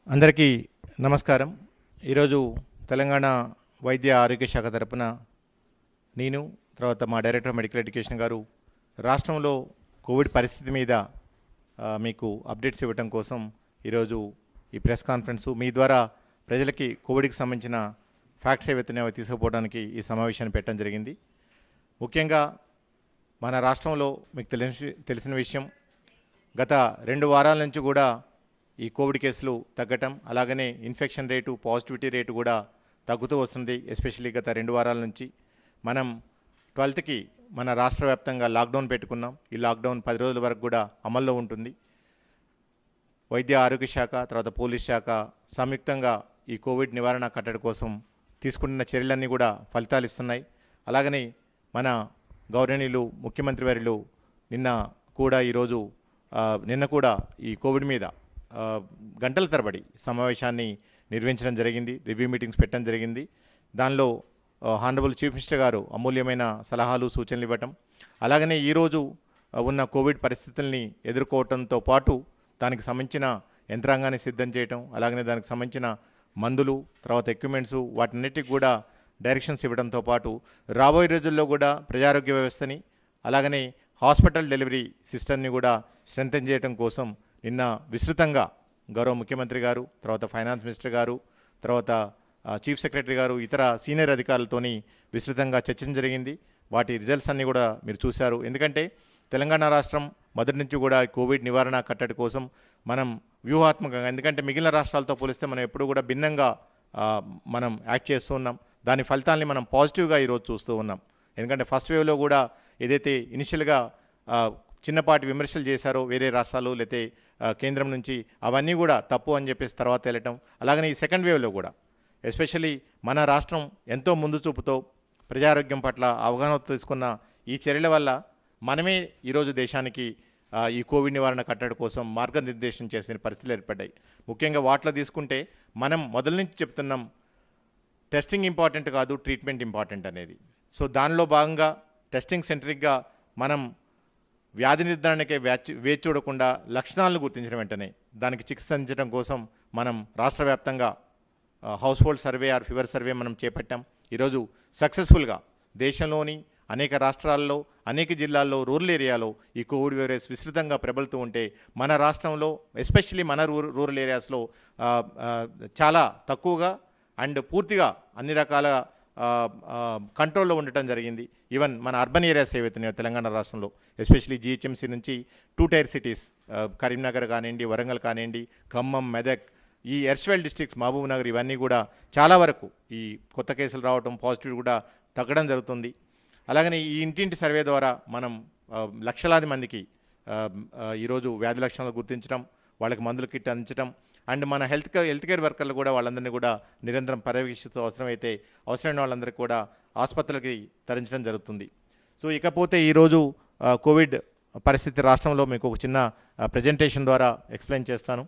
అందరికీ నమస్కారం. ఈరోజు తెలంగాణ వైద్య ఆరోగ్య శాఖ తరపున నేను తర్వాత మా డైరెక్టర్ మెడికల్ ఎడ్యుకేషన్ గారు రాష్ట్రంలో కోవిడ్ పరిస్థితి మీద మీకు అప్డేట్స్ ఇవ్వడం కోసం ఈరోజు ఈ ప్రెస్ కాన్ఫరెన్సు మీ ద్వారా ప్రజలకి కోవిడ్కి సంబంధించిన ఫ్యాక్ట్స్ ఏవైతున్నాయో తీసుకుపోవడానికి ఈ సమావేశాన్ని పెట్టడం జరిగింది. ముఖ్యంగా మన రాష్ట్రంలో మీకు తెలిసిన విషయం, గత 2 వారాల నుంచి కూడా ఈ కోవిడ్ కేసులు తగ్గటం, అలాగనే ఇన్ఫెక్షన్ రేటు, పాజిటివిటీ రేటు కూడా తగ్గుతూ వస్తుంది. ఎస్పెషల్లీ గత 2 వారాల నుంచి మనం 12కి మన రాష్ట్ర వ్యాప్తంగా లాక్డౌన్ పెట్టుకున్నాం. ఈ లాక్డౌన్ 10 రోజుల వరకు కూడా అమల్లో ఉంటుంది. వైద్య ఆరోగ్య శాఖ తర్వాత పోలీస్ శాఖ సంయుక్తంగా ఈ కోవిడ్ నివారణ కట్టడి కోసం తీసుకుంటున్న చర్యలన్నీ కూడా ఫలితాలు ఇస్తున్నాయి. అలాగనే మన గౌరవనీయులు ముఖ్యమంత్రి వర్యులు నిన్న కూడా ఈ కోవిడ్ మీద గంటల తరబడి సమావేశాన్ని నిర్వహించడం జరిగింది. రివ్యూ మీటింగ్స్ పెట్టడం జరిగింది. దానిలో హానరబుల్ చీఫ్ మినిస్టర్ గారు అమూల్యమైన సలహాలు సూచనలు ఇవ్వటం, అలాగనే ఈరోజు ఉన్న కోవిడ్ పరిస్థితుల్ని ఎదుర్కోవడంతో పాటు దానికి సంబంధించిన యంత్రాంగాన్ని సిద్ధం చేయటం, అలాగనే దానికి సంబంధించిన మందులు, తర్వాత ఎక్విప్మెంట్స్, వాటన్నిటికి కూడా డైరెక్షన్స్ ఇవ్వడంతో పాటు రాబోయే రోజుల్లో కూడా ప్రజారోగ్య వ్యవస్థని అలాగనే హాస్పిటల్ డెలివరీ సిస్టమ్ని కూడా స్ట్రెంథెన్ చేయడం కోసం నిన్న విస్తృతంగా గౌరవ ముఖ్యమంత్రి గారు, తర్వాత ఫైనాన్స్ మినిస్టర్ గారు, తర్వాత చీఫ్ సెక్రటరీ గారు, ఇతర సీనియర్ అధికారులతోని విస్తృతంగా చర్చించడం జరిగింది. వాటి రిజల్ట్స్ అన్నీ కూడా మీరు చూశారు. ఎందుకంటే తెలంగాణ రాష్ట్రం మొదటి నుంచి కూడా కోవిడ్ నివారణ కట్టడి కోసం మనం వ్యూహాత్మకంగా, ఎందుకంటే మిగిలిన రాష్ట్రాలతో పోలిస్తే మనం ఎప్పుడు కూడా భిన్నంగా మనం యాక్ట్ చేస్తూ ఉన్నాం. దాని ఫలితాలని మనం పాజిటివ్గా ఈరోజు చూస్తూ ఉన్నాం. ఎందుకంటే ఫస్ట్ వేవ్లో కూడా ఏదైతే ఇనిషియల్గా చిన్నపాటి విమర్శలు చేశారో వేరే రాష్ట్రాలు లేతే కేంద్రం నుంచి, అవన్నీ కూడా తప్పు అని చెప్పేసి తర్వాత వెళ్ళటం, అలాగనే ఈ సెకండ్ వేవ్లో కూడా ఎస్పెషల్లీ మన రాష్ట్రం ఎంతో ముందు చూపుతో ప్రజారోగ్యం పట్ల అవగాహన తీసుకున్న ఈ చర్యల వల్ల మనమే ఈరోజు దేశానికి ఈ కోవిడ్ నివారణ కట్టడి కోసం మార్గనిర్దేశం చేసిన పరిస్థితులు ఏర్పడ్డాయి. ముఖ్యంగా వాటిలో తీసుకుంటే మనం మొదల నుంచి చెప్తున్నాం, టెస్టింగ్ ఇంపార్టెంట్ కాదు, ట్రీట్మెంట్ ఇంపార్టెంట్ అనేది. సో దానిలో భాగంగా టెస్టింగ్ సెంట్రిక్గా మనం వ్యాధి నిర్ధారణకే వేచి చూడకుండా లక్షణాలను గుర్తించిన వెంటనే దానికి చికిత్స అందించడం కోసం మనం రాష్ట్ర వ్యాప్తంగా house hold survey are fever survey మనం చేపట్టాం. ఈరోజు సక్సెస్ఫుల్గా దేశంలోని అనేక రాష్ట్రాల్లో, అనేక జిల్లాల్లో, రూరల్ ఏరియాలో ఈ కోవిడ్ వైరస్ విస్తృతంగా ప్రబలుతూ ఉంటే మన రాష్ట్రంలో ఎస్పెషల్లీ మన రూరల్ ఏరియాస్లో చాలా తక్కువగా అండ్ పూర్తిగా అన్ని రకాల కంట్రోల్లో ఉండటం జరిగింది. ఈవెన్ మన అర్బన్ ఏరియాస్ ఏవైతున్నాయో తెలంగాణ రాష్ట్రంలో ఎస్పెషల్లీ జిహెచ్ఎంసీ నుంచి 2 టైర్ సిటీస్ కరీంనగర్ కానివ్వండి, వరంగల్ కానివ్వండి, ఖమ్మం, మెదక్, ఈ ఎర్స్వెల్ డిస్ట్రిక్ట్స్, మహబూబ్ నగర్, ఇవన్నీ కూడా చాలా వరకు ఈ కొత్త కేసులు రావడం, పాజిటివ్ కూడా తగ్గడం జరుగుతుంది. అలాగనే ఈ ఇంటింటి సర్వే ద్వారా మనం లక్షలాది మందికి ఈరోజు వ్యాధి లక్షణాలు గుర్తించడం, వాళ్ళకి మందుల కిట్ అందించడం అండ్ మన హెల్త్ కేర్ వర్కర్లు కూడా వాళ్ళందరినీ కూడా నిరంతరం పర్యవేక్షిస్తూ అవసరమైన వాళ్ళందరికీ కూడా ఆసుపత్రులకి తరలించడం జరుగుతుంది. సో ఇకపోతే ఈరోజు కోవిడ్ పరిస్థితి రాష్ట్రంలో మీకు ఒక చిన్న ప్రజెంటేషన్ ద్వారా ఎక్స్ప్లెయిన్ చేస్తాను.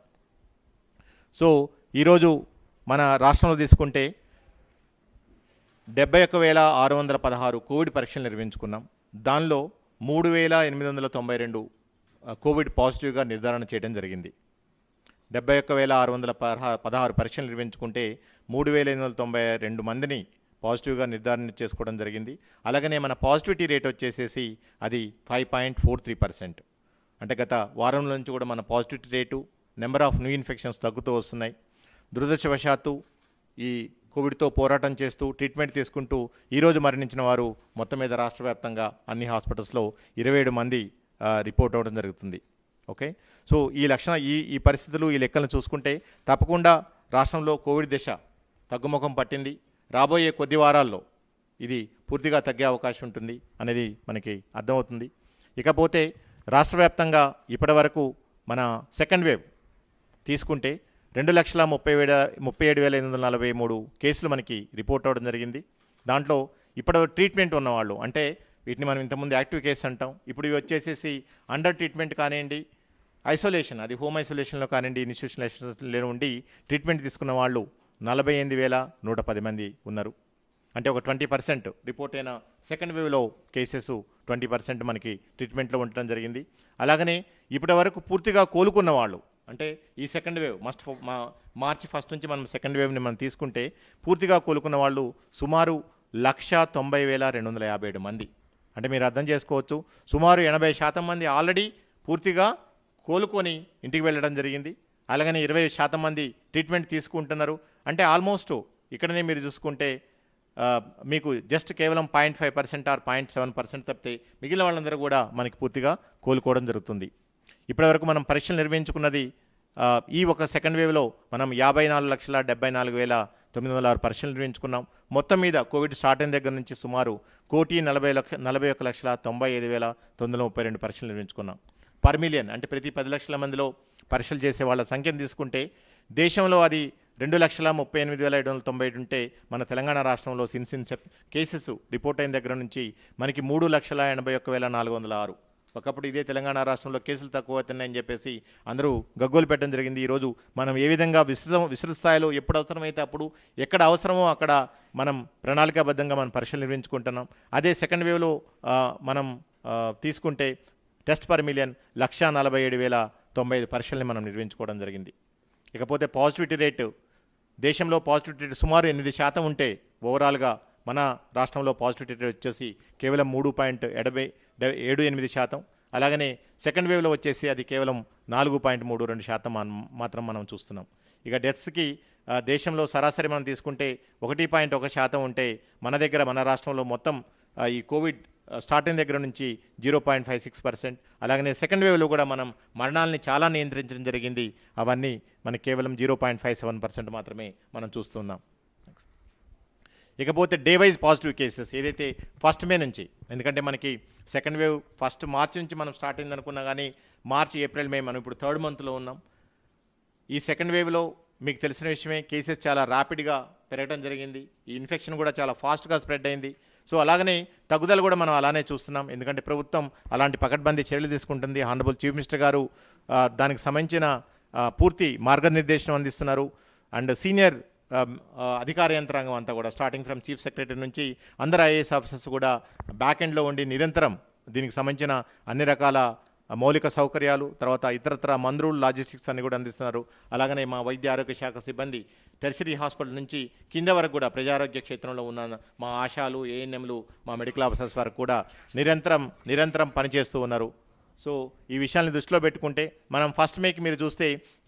సో ఈరోజు మన రాష్ట్రంలో తీసుకుంటే 71,616 కోవిడ్ పరీక్షలు నిర్వహించుకున్నాం. దానిలో 3,892 కోవిడ్ పాజిటివ్గా నిర్ధారణ చేయడం జరిగింది. 71,616 పరీక్షలు నిర్వహించుకుంటే 3,892 మందిని పాజిటివ్గా నిర్ధారణ చేసుకోవడం జరిగింది. అలాగనే మన పాజిటివిటీ రేట్ వచ్చేసేసి అది 5.43%. అంటే గత వారం నుంచి కూడా మన positivity rate, number of new infections తగ్గుతూ వస్తున్నాయి. దురదృష్టవశాత్తు ఈ కోవిడ్తో పోరాటం చేస్తూ ట్రీట్మెంట్ తీసుకుంటూ ఈరోజు మరణించిన వారు మొత్తం మీద రాష్ట్ర వ్యాప్తంగా అన్ని హాస్పిటల్స్లో 27 మంది రిపోర్ట్ అవ్వడం జరుగుతుంది. ఓకే, సో ఈ పరిస్థితులు, ఈ లెక్కలను చూసుకుంటే తప్పకుండా రాష్ట్రంలో కోవిడ్ దశ తగ్గుముఖం పట్టింది. రాబోయే కొద్ది వారాల్లో ఇది పూర్తిగా తగ్గే అవకాశం ఉంటుంది అనేది మనకి అర్థమవుతుంది. ఇకపోతే రాష్ట్ర వ్యాప్తంగా ఇప్పటి వరకు మన సెకండ్ వేవ్ తీసుకుంటే 2,37,843 కేసులు మనకి రిపోర్ట్ అవ్వడం జరిగింది. దాంట్లో ఇప్పుడు ట్రీట్మెంట్ ఉన్నవాళ్ళు, అంటే వీటిని మనం ఇంతకుముందు యాక్టివ్ కేసు అంటాం, ఇప్పుడు ఇవి వచ్చేసేసి అండర్ ట్రీట్మెంట్ కానివ్వండి, ఐసోలేషన్, అది హోమ్ ఐసోలేషన్లో కానివ్వండి, ఇన్స్టిట్యూషనల్ ఐసోలేషన్లో ఉండి ట్రీట్మెంట్ తీసుకున్న వాళ్ళు 48,110 మంది ఉన్నారు. అంటే ఒక 20% రిపోర్ట్ అయిన సెకండ్ వేవ్లో కేసెస్ 20% మనకి ట్రీట్మెంట్లో ఉండటం జరిగింది. అలాగనే ఇప్పటి వరకు పూర్తిగా కోలుకున్న వాళ్ళు, అంటే ఈ సెకండ్ వేవ్ మార్చి 1 నుంచి మనం సెకండ్ వేవ్ని మనం తీసుకుంటే పూర్తిగా కోలుకున్న వాళ్ళు సుమారు 1,90,257 మంది. అంటే మీరు అర్థం చేసుకోవచ్చు, సుమారు 80% మంది ఆల్రెడీ పూర్తిగా కోలుకొని ఇంటికి వెళ్ళడం జరిగింది. అలాగనే 20% మంది ట్రీట్మెంట్ తీసుకుంటున్నారు. అంటే ఆల్మోస్ట్ ఇక్కడనే మీరు చూసుకుంటే మీకు జస్ట్ కేవలం 0.5% ఆర్ 0.7% తప్పితే మిగిలిన వాళ్ళందరూ కూడా మనకి పూర్తిగా కోలుకోవడం జరుగుతుంది. ఇప్పటివరకు మనం పరీక్షలు నిర్వహించుకున్నది ఈ ఒక సెకండ్ వేవ్లో మనం 54,74,906 పరీక్షలు నిర్వహించుకున్నాం. మొత్తం మీద కోవిడ్ స్టార్ట్ అయిన దగ్గర నుంచి సుమారు 1,41,95,932 పరీక్షలు నిర్వహించుకున్నాం. పర్ మిలియన్ అంటే ప్రతి 10 లక్షల మందిలో పరీక్షలు చేసే వాళ్ళ సంఖ్యను తీసుకుంటే దేశంలో అది 2,38,790 ఉంటే మన తెలంగాణ రాష్ట్రంలో కేసెస్ రిపోర్ట్ అయిన దగ్గర నుంచి మనకి 3,81,406. ఒకప్పుడు ఇదే తెలంగాణ రాష్ట్రంలో కేసులు తక్కువ అవుతున్నాయని చెప్పేసి అందరూ గగ్గోలు పెట్టడం జరిగింది. ఈరోజు మనం ఏ విధంగా విస్తృత స్థాయిలో ఎప్పుడు అవసరమైతే అప్పుడు ఎక్కడ అవసరమో అక్కడ మనం ప్రణాళికాబద్ధంగా మనం పరీక్షలు నిర్వహించుకుంటున్నాం. అదే సెకండ్ వేవ్లో మనం తీసుకుంటే టెస్ట్ పర్ మిలియన్ 1,47,095 పరీక్షల్ని మనం నిర్వహించుకోవడం జరిగింది. ఇకపోతే పాజిటివిటీ రేటు, దేశంలో పాజిటివిటీ రేటు సుమారు 8% ఉంటే ఓవరాల్గా మన రాష్ట్రంలో పాజిటివిటీ రేట్ వచ్చేసి కేవలం 3.78%. అలాగనే సెకండ్ వేవ్లో వచ్చేసి అది కేవలం 4.32% మాత్రం మనం చూస్తున్నాం. ఇక డెత్స్కి దేశంలో సరాసరి మనం తీసుకుంటే 1.1% ఉంటే మన దగ్గర మన రాష్ట్రంలో మొత్తం ఈ కోవిడ్ స్టార్ట్ అయిన దగ్గర నుంచి 0.56%. అలాగనే సెకండ్ వేవ్లో కూడా మనం మరణాలని చాలా నియంత్రించడం జరిగింది. అవన్నీ మనకి కేవలం 0.57% మాత్రమే మనం చూస్తున్నాం. ఇకపోతే డే వైజ్ పాజిటివ్ కేసెస్ ఏదైతే ఫస్ట్ మే నుంచి, ఎందుకంటే మనకి సెకండ్ వేవ్ ఫస్ట్ మార్చి నుంచి మనం స్టార్ట్ అయింది అనుకున్నా కానీ మార్చి, ఏప్రిల్, మే మనం ఇప్పుడు థర్డ్ మంత్లో ఉన్నాం. ఈ సెకండ్ వేవ్లో మీకు తెలిసిన విషయమే, కేసెస్ చాలా ర్యాపిడ్గా పెరగడం జరిగింది. ఈ ఇన్ఫెక్షన్ కూడా చాలా ఫాస్ట్గా స్ప్రెడ్ అయింది. సో అలాగనే తగ్గుదల కూడా మనం అలానే చూస్తున్నాం. ఎందుకంటే ప్రభుత్వం అలాంటి పకడ్బందీ చర్యలు తీసుకుంటుంది. హానరబుల్ చీఫ్ మినిస్టర్ గారు దానికి సంబంధించిన పూర్తి మార్గనిర్దేశనం అందిస్తున్నారు. అండ్ సీనియర్ అధికార యంత్రాంగం అంతా కూడా స్టార్టింగ్ ఫ్రమ్ చీఫ్ సెక్రటరీ నుంచి అందరు ఐఏఎస్ ఆఫీసర్స్ కూడా బ్యాక్ ఎండ్లో ఉండి నిరంతరం దీనికి సంబంధించిన అన్ని రకాల మౌలిక సౌకర్యాలు, తర్వాత ఇతరత్ర మందులు, లాజిస్టిక్స్ అన్ని కూడా అందిస్తున్నారు. అలాగనే మా వైద్య ఆరోగ్య శాఖ సిబ్బంది టెర్షరీ హాస్పిటల్ నుంచి కింద వరకు కూడా ప్రజారోగ్య క్షేత్రంలో ఉన్న మా ఆశాలు, ఏఎన్ఎంలు, మా మెడికల్ ఆఫీసర్స్ వరకు కూడా నిరంతరం పనిచేస్తూ ఉన్నారు. సో ఈ విషయాన్ని దృష్టిలో పెట్టుకుంటే మనం ఫస్ట్ మేకి మీరు చూస్తే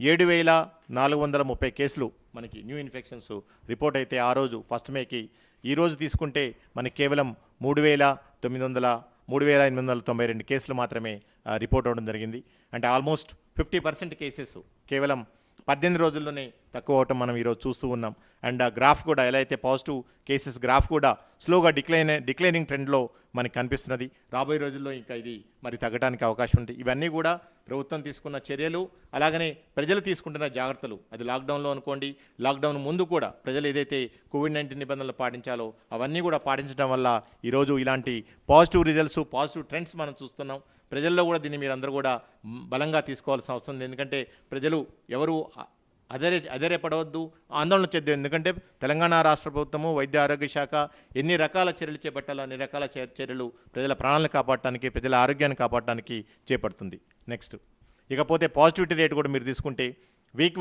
7,430 కేసులు మనకి న్యూ ఇన్ఫెక్షన్స్ రిపోర్ట్ అయితే ఆ రోజు ఫస్ట్ మేకి, ఈరోజు తీసుకుంటే మనకి కేవలం 3,892 కేసులు మాత్రమే రిపోర్ట్ అవ్వడం జరిగింది. అంటే ఆల్మోస్ట్ 50% కేసెస్ కేవలం 18 రోజుల్లోనే తక్కువ అవటం మనం ఈరోజు చూస్తూ ఉన్నాం. అండ్ ఆ గ్రాఫ్ కూడా ఎలా అయితే పాజిటివ్ కేసెస్ గ్రాఫ్ కూడా స్లోగా డిక్లైనింగ్ ట్రెండ్లో మనకి కనిపిస్తున్నది. రాబోయే రోజుల్లో ఇంకా ఇది మరి తగ్గడానికి అవకాశం ఉంది. ఇవన్నీ కూడా ప్రభుత్వం తీసుకున్న చర్యలు, అలాగనే ప్రజలు తీసుకుంటున్న జాగ్రత్తలు. అది లాక్డౌన్లో అనుకోండి, లాక్డౌన్ ముందు కూడా ప్రజలు ఏదైతే కోవిడ్-19 నిబంధనలు పాటించాలో అవన్నీ కూడా పాటించడం వల్ల ఈరోజు ఇలాంటి పాజిటివ్ రిజల్ట్స్, పాజిటివ్ ట్రెండ్స్ మనం చూస్తున్నాం. ప్రజల్లో కూడా దీన్ని మీరు అందరూ కూడా బలంగా తీసుకోవాల్సిన అవసరం ఉంది. ఎందుకంటే ప్రజలు ఎవరు అధైర్యపడవద్దు, ఆందోళన చెంది. ఎందుకంటే తెలంగాణ రాష్ట్ర ప్రభుత్వము, వైద్య ఆరోగ్య శాఖ ఎన్ని రకాల చర్యలు చేపట్టాలో అన్ని రకాల చర్యలు ప్రజల ప్రాణాలను కాపాడటానికి, ప్రజల ఆరోగ్యాన్ని కాపాడటానికి చేపడుతుంది. నెక్స్ట్ ఇకపోతే పాజిటివిటీ రేట్ కూడా మీరు తీసుకుంటే వీక్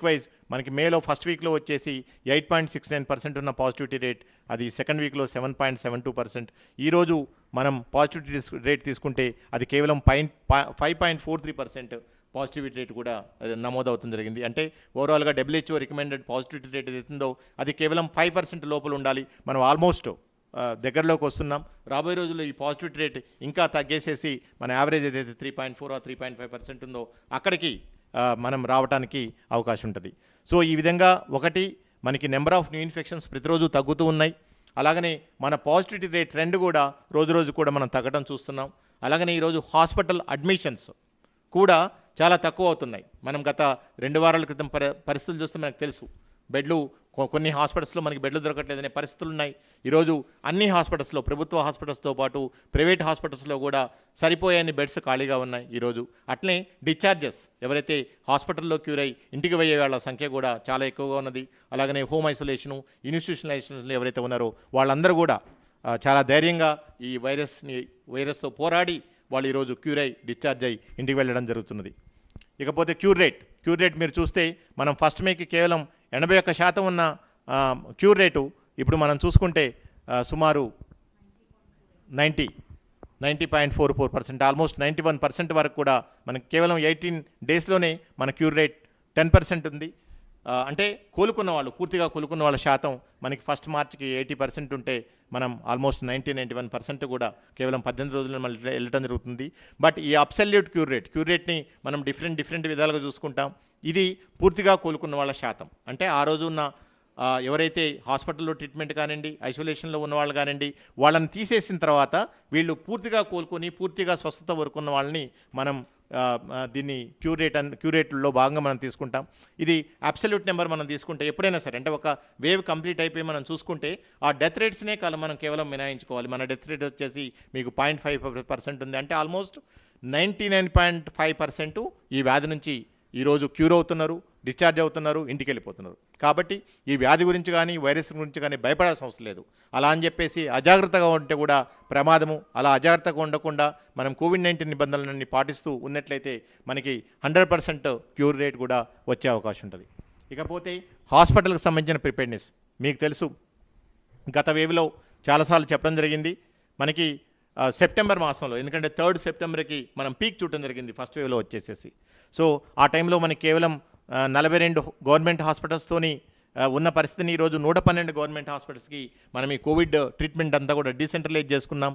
వైజ్ మనకి మేలో ఫస్ట్ వీక్లో వచ్చేసి 8.69% ఉన్న పాజిటివిటీ రేట్, అది సెకండ్ వీక్లో 7.72%. ఈరోజు మనం పాజిటివిటీ రేట్ తీసుకుంటే అది కేవలం 5.43% పాజిటివిటీ రేట్ కూడా నమోదవుతుంది జరిగింది. అంటే ఓవరాల్గా WHO రికమెండెడ్ పాజిటివిటీ రేట్ ఏదైతుందో అది కేవలం 5% లోపల ఉండాలి. మనం ఆల్మోస్ట్ దగ్గరలోకి వస్తున్నాం. రాబోయే రోజుల్లో ఈ పాజిటివిటీ రేట్ ఇంకా తగ్గేసేసి మన యావరేజ్ ఏదైతే 3.4 or 3.5% ఉందో అక్కడికి మనం రావడానికి అవకాశం ఉంటుంది. సో ఈ విధంగా ఒకటి మనకి నెంబర్ ఆఫ్ న్యూ ఇన్ఫెక్షన్స్ ప్రతిరోజు తగ్గుతూ ఉన్నాయి. అలాగనే మన పాజిటివిటీ రేట్ ట్రెండ్ కూడా రోజు కూడా మనం తగ్గడం చూస్తున్నాం. అలాగనే ఈరోజు హాస్పిటల్ అడ్మిషన్స్ కూడా చాలా తక్కువ అవుతున్నాయి. మనం గత 2 వారాల క్రితం పరిస్థితులు చూస్తే మనకు తెలుసు, బెడ్లు కొన్ని హాస్పిటల్స్లో మనకి బెడ్లు దొరకట్లేదనే పరిస్థితులు ఉన్నాయి. ఈరోజు అన్ని హాస్పిటల్స్లో, ప్రభుత్వ హాస్పిటల్స్తో పాటు ప్రైవేట్ హాస్పిటల్స్లో కూడా సరిపోయే బెడ్స్ ఖాళీగా ఉన్నాయి ఈరోజు. అట్లనే డిశ్చార్జెస్, ఎవరైతే హాస్పిటల్లో క్యూర్ అయ్యి ఇంటికి పోయే వాళ్ళ సంఖ్య కూడా చాలా ఎక్కువగా ఉన్నది. అలాగనే హోమ్ ఐసోలేషను, ఇన్స్టిట్యూషనలైజేషన్లో ఎవరైతే ఉన్నారో వాళ్ళందరూ కూడా చాలా ధైర్యంగా ఈ వైరస్తో పోరాడి వాళ్ళు ఈరోజు క్యూర్ అయ్యి డిశ్చార్జ్ అయ్యి ఇంటికి వెళ్ళడం జరుగుతున్నది. ఇకపోతే క్యూర్ రేట్ మీరు చూస్తే మనం ఫస్ట్ మేకి కేవలం 81% ఉన్న క్యూర్ రేటు ఇప్పుడు మనం చూసుకుంటే సుమారు 90.44%, ఆల్మోస్ట్ 91% వరకు కూడా మనకి కేవలం 18 డేస్లోనే మన క్యూర్ రేట్ 10% ఉంది. అంటే పూర్తిగా కోలుకున్న వాళ్ళ శాతం మనకి ఫస్ట్ మార్చికి 80% ఉంటే మనం ఆల్మోస్ట్ 91% కూడా కేవలం 18 రోజుల్లో మళ్ళీ వెళ్ళటం జరుగుతుంది. బట్ ఈ అబ్సల్యూట్ క్యూర్ రేట్ని మనం డిఫరెంట్ విధాలుగా చూసుకుంటాం. ఇది పూర్తిగా కోలుకున్న వాళ్ళ శాతం. అంటే ఆ రోజు ఉన్న ఎవరైతే హాస్పిటల్లో ట్రీట్మెంట్ కానివ్వండి, ఐసోలేషన్లో ఉన్నవాళ్ళు కానివ్వండి, వాళ్ళని తీసేసిన తర్వాత వీళ్ళు పూర్తిగా కోలుకొని పూర్తిగా స్వస్థత వరకు ఉన్న వాళ్ళని మనం దీన్ని క్యూర్ రేట్లో భాగంగా మనం తీసుకుంటాం. ఇది అబ్సల్యూట్ నెంబర్ మనం తీసుకుంటే ఎప్పుడైనా సరే, అంటే ఒక వేవ్ కంప్లీట్ అయిపోయి మనం చూసుకుంటే ఆ డెత్ రేట్స్నే మనం కేవలం మినహాయించుకోవాలి. మన డెత్ రేట్ వచ్చేసి మీకు 0.5% ఉంది. అంటే ఆల్మోస్ట్ 99.5% ఈ వ్యాధి నుంచి ఈరోజు క్యూర్ అవుతున్నారు, డిశ్చార్జ్ అవుతున్నారు, ఇంటికి వెళ్ళిపోతున్నారు. కాబట్టి ఈ వ్యాధి గురించి కానీ వైరస్ గురించి కానీ భయపడాల్సిన అవసరం లేదు. అలా అని చెప్పేసి అజాగ్రత్తగా ఉంటే కూడా ప్రమాదము. అలా అజాగ్రత్తగా ఉండకుండా మనం కోవిడ్-19 నిబంధనలన్నీ పాటిస్తూ ఉన్నట్లయితే మనకి 100% క్యూర్ రేట్ కూడా వచ్చే అవకాశం ఉంటుంది. ఇకపోతే హాస్పిటల్కి సంబంధించిన ప్రిపేర్నెస్ మీకు తెలుసు, గత వేవ్లో చాలాసార్లు చెప్పడం జరిగింది. మనకి సెప్టెంబర్ మాసంలో, ఎందుకంటే 3rd సెప్టెంబర్కి మనం పీక్ చూడటం జరిగింది ఫస్ట్ వేవ్లో వచ్చేసేసి. సో ఆ టైంలో మనకి కేవలం 42 గవర్నమెంట్ హాస్పిటల్స్తోని ఉన్న పరిస్థితిని ఈరోజు 112 గవర్నమెంట్ హాస్పిటల్స్కి మనం ఈ కోవిడ్ ట్రీట్మెంట్ అంతా కూడా డీసెంట్రలైజ్ చేసుకున్నాం.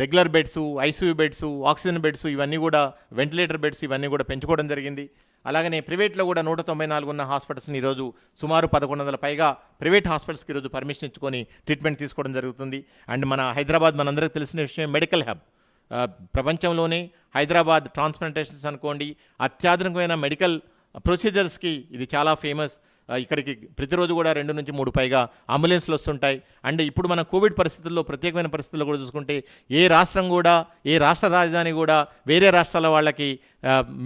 Regular beds, ICU beds, oxygen beds, ఇవన్నీ కూడా వెంటిలేటర్ బెడ్స్ ఇవన్నీ కూడా పెంచుకోవడం జరిగింది. అలాగనే ప్రైవేట్లో కూడా 194 ఉన్న హాస్పిటల్స్ని ఈరోజు సుమారు 1100 పైగా ప్రైవేట్ హాస్పిటల్స్కి ఈరోజు పర్మిషన్ ఇచ్చుకొని ట్రీట్మెంట్ తీసుకోవడం జరుగుతుంది. అండ్ మన హైదరాబాద్ మనందరికీ తెలిసిన విషయం, మెడికల్ హబ్. ప్రపంచంలోనే హైదరాబాద్ ట్రాన్స్ప్లాంటేషన్స్ అనుకోండి, అత్యాధునికమైన మెడికల్ ప్రొసీజర్స్కి ఇది చాలా ఫేమస్. ఇక్కడికి ప్రతిరోజు కూడా 2 నుంచి 3 పైగా అంబులెన్స్లు వస్తుంటాయి. అండ్ ఇప్పుడు మన కోవిడ్ పరిస్థితుల్లో, ప్రత్యేకమైన పరిస్థితుల్లో కూడా చూసుకుంటే ఏ రాష్ట్ర రాజధాని కూడా వేరే రాష్ట్రాల వాళ్ళకి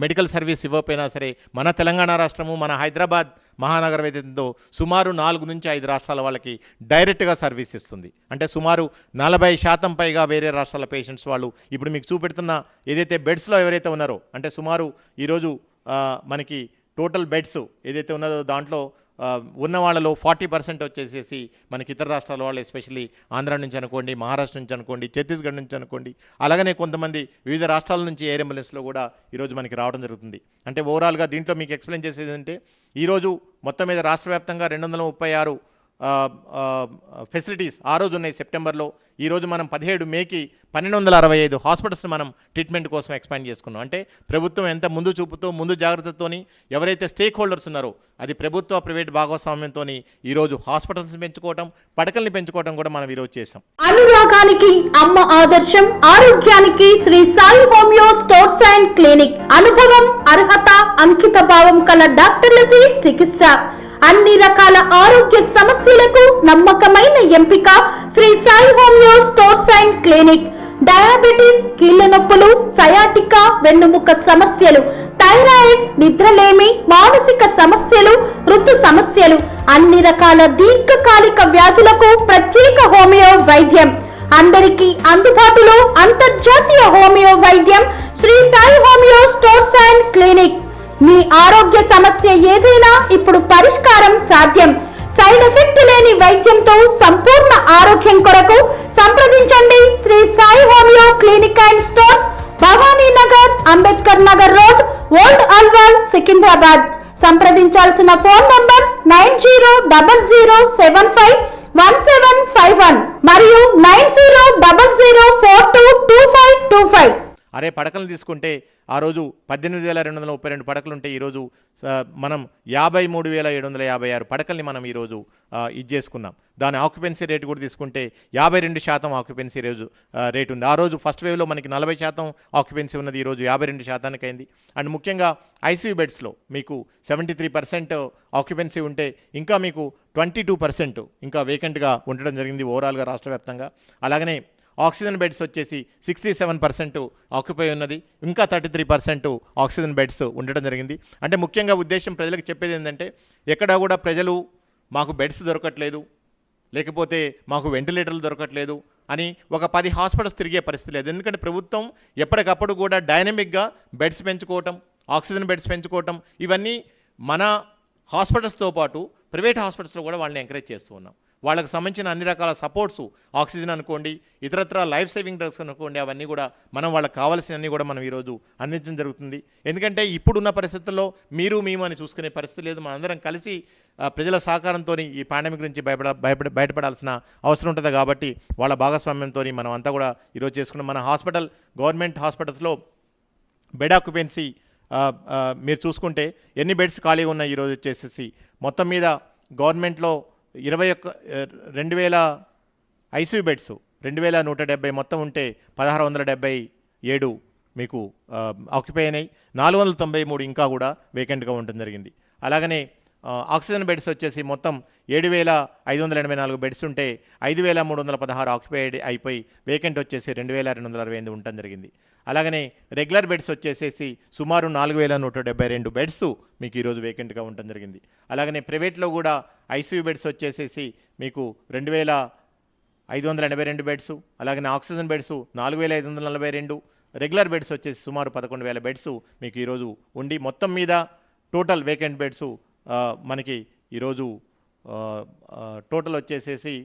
మెడికల్ సర్వీస్ ఇవ్వకపోయినా సరే, మన తెలంగాణ రాష్ట్రము, మన హైదరాబాద్ మహానగరం ఏదైతుందో సుమారు 4 నుంచి 5 రాష్ట్రాల వాళ్ళకి డైరెక్ట్గా సర్వీస్ ఇస్తుంది. అంటే సుమారు 40% పైగా వేరే రాష్ట్రాల పేషెంట్స్ వాళ్ళు ఇప్పుడు మీకు చూపెడుతున్న ఏదైతే బెడ్స్లో ఎవరైతే ఉన్నారో, అంటే సుమారు ఈరోజు మనకి టోటల్ బెడ్స్ ఏదైతే ఉన్నదో దాంట్లో ఉన్న వాళ్ళలో 40% వచ్చేసేసి మనకి ఇతర రాష్ట్రాల వాళ్ళు, ఎస్పెషల్లీ ఆంధ్ర నుంచి అనుకోండి, మహారాష్ట్ర నుంచి అనుకోండి, ఛత్తీస్గఢ్ నుంచి అనుకోండి, అలాగనే కొంతమంది వివిధ రాష్ట్రాల నుంచి ఎయిర్ అంబులెన్స్లో కూడా ఈరోజు మనకి రావడం జరుగుతుంది. అంటే ఓవరాల్గా దీంట్లో మీకు ఎక్స్ప్లెయిన్ చేసేది అంటే ఈరోజు మొత్తం మీద రాష్ట్ర వ్యాప్తంగా 236 ఫెసిలిటీస్ ఆ రోజు ఉన్నాయి సెప్టెంబర్లో. ఈరోజు మనం 17 మేకి 1265 హాస్పిటల్స్ మనం ట్రీట్మెంట్ కోసం ఎక్స్పాండ్ చేసుకున్నాం. అంటే ప్రభుత్వం ఎంత ముందు చూపుతూ, ముందు జాగ్రత్తతోని ఎవరైతే స్టేక్ హోల్డర్స్ ఉన్నారో, అది ప్రభుత్వ ప్రైవేట్ భాగస్వామ్యంతో ఈరోజు హాస్పిటల్స్ పెంచుకోవడం, పడకల్ని పెంచుకోవడం కూడా మనం ఈరోజు చేసాం. అనురాగానికి అమ్మ ఆదర్శం, ఆరోగ్యానికి Shri Sai homeo stores and clinic. అనుభవం, అర్హత, అంకిత భావం కల డాక్టర్లచే చికిత్స. అన్ని రకాల ఆరోగ్య సమస్యలకు నమ్మకమైన ఎంపిక Shri Sai homeo stores and clinic. Diabetes, కీళ్ల నొప్పులు, సయాటికా, వెన్నుముక సమస్యలు, థైరాయిడ్, నిద్రలేమి, మానసిక సమస్యలు, ఋతు సమస్యలు, అన్ని రకాల దీర్ఘకాలిక వ్యాధులకు ప్రత్యేక హోమియో వైద్యం. అందరికీ అందుబాటులో అంతర్జాతీయ హోమియో వైద్యం Shri Sai homeo stores and clinic. మీ ఆరోగ్య సమస్య ఏదైనా ఇప్పుడు పరిష్కారం సాధ్యం. సైడ్ ఎఫెక్ట్ లేని వైద్యంతో సంపూర్ణ ఆరోగ్యం కొరకు సంప్రదించండి Shri Sai homeo clinic and stores, Bhavani Nagar, Ambedkar Nagar road, old Alwal, Secunderabad. సంప్రదించాల్సిన ఫోన్ నంబర్స్ 9000751751 మరియు 9000422525. అరే పడకలు తీసుకుంటే ఆ రోజు 18,232 పడకలు ఉంటే ఈరోజు మనం 53,756 పడకల్ని మనం ఈరోజు ఇది చేసుకున్నాం. దాని ఆక్యుపెన్సీ రేట్ కూడా తీసుకుంటే 52% ఆక్యుపెన్సీ రేట్ ఉంది. ఆ రోజు ఫస్ట్ వేవ్లో మనకి 40% ఆక్యుపెన్సీ ఉన్నది, ఈరోజు 52% అయింది. అండ్ ముఖ్యంగా ఐసీయూ బెడ్స్లో మీకు 73% ఆక్యుపెన్సీ ఉంటే ఇంకా మీకు 22% ఇంకా వేకెంట్గా ఉండడం జరిగింది ఓవరాల్గా రాష్ట్ర వ్యాప్తంగా. అలాగనే ఆక్సిజన్ బెడ్స్ వచ్చేసి 67% ఆక్యుపై ఉన్నది, ఇంకా 33% ఆక్సిజన్ బెడ్స్ ఉండడం జరిగింది. అంటే ముఖ్యంగా ఉద్దేశం ప్రజలకు చెప్పేది ఏంటంటే, ఎక్కడా కూడా ప్రజలు మాకు బెడ్స్ దొరకట్లేదు, లేకపోతే మాకు వెంటిలేటర్లు దొరకట్లేదు అని ఒక 10 హాస్పిటల్స్ తిరిగే పరిస్థితి లేదు. ఎందుకంటే ప్రభుత్వం ఎప్పటికప్పుడు కూడా డైనమిక్గా బెడ్స్ పెంచుకోవటం, ఆక్సిజన్ బెడ్స్ పెంచుకోవటం, ఇవన్నీ మన హాస్పిటల్స్తో పాటు ప్రైవేట్ హాస్పిటల్స్లో కూడా వాళ్ళని ఎంకరేజ్ చేస్తూ ఉన్నాం. వాళ్ళకి సంబంధించిన అన్ని రకాల సపోర్ట్స్, ఆక్సిజన్ అనుకోండి, ఇతరత్ర లైఫ్ సేవింగ్ డ్రగ్స్ అనుకోండి, అవన్నీ కూడా మనం వాళ్ళకి కావాల్సినవన్నీ కూడా మనం ఈరోజు అందించడం జరుగుతుంది. ఎందుకంటే ఇప్పుడున్న పరిస్థితుల్లో మీరు మేము అని చూసుకునే పరిస్థితి లేదు. మనందరం కలిసి ప్రజల సహకారంతో ఈ పాండమిక్ నుంచి బయటపడాల్సిన అవసరం ఉంటుంది. కాబట్టి వాళ్ళ భాగస్వామ్యంతో మనం అంతా కూడా ఈరోజు చేసుకున్నాం. మన హాస్పిటల్, గవర్నమెంట్ హాస్పిటల్స్లో బెడ్ ఆక్యుపెన్సీ మీరు చూసుకుంటే ఎన్ని బెడ్స్ ఖాళీగా ఉన్నాయి ఈరోజు వచ్చేసేసి మొత్తం మీద గవర్నమెంట్లో 2000 ఐసీయూ బెడ్స్ 2170 మొత్తం ఉంటే 1677 మీకు ఆక్యుపై అయినాయి. 493 ఇంకా కూడా వేకెంట్గా ఉండడం జరిగింది. అలాగనే ఆక్సిజన్ బెడ్స్ వచ్చేసి మొత్తం 7584 బెడ్స్ ఉంటే 5316 ఆక్యుపై అయిపోయి వేకెంట్ వచ్చేసి 2268 ఉండటం జరిగింది. అలాగనే రెగ్యులర్ బెడ్స్ వచ్చేసేసి సుమారు 4172 బెడ్స్ మీకు ఈరోజు వేకెంట్గా ఉండటం జరిగింది. అలాగనే ప్రైవేట్లో కూడా ఐసీయూ బెడ్స్ వచ్చేసేసి మీకు 2582 బెడ్స్, అలాగనే ఆక్సిజన్ బెడ్స్ 4542, రెగ్యులర్ బెడ్స్ వచ్చేసి సుమారు 11000 బెడ్స్ మీకు ఈరోజు ఉండి మొత్తం మీద టోటల్ వేకెంట్ బెడ్స్ మనకి ఈరోజు టోటల్ వచ్చేసేసి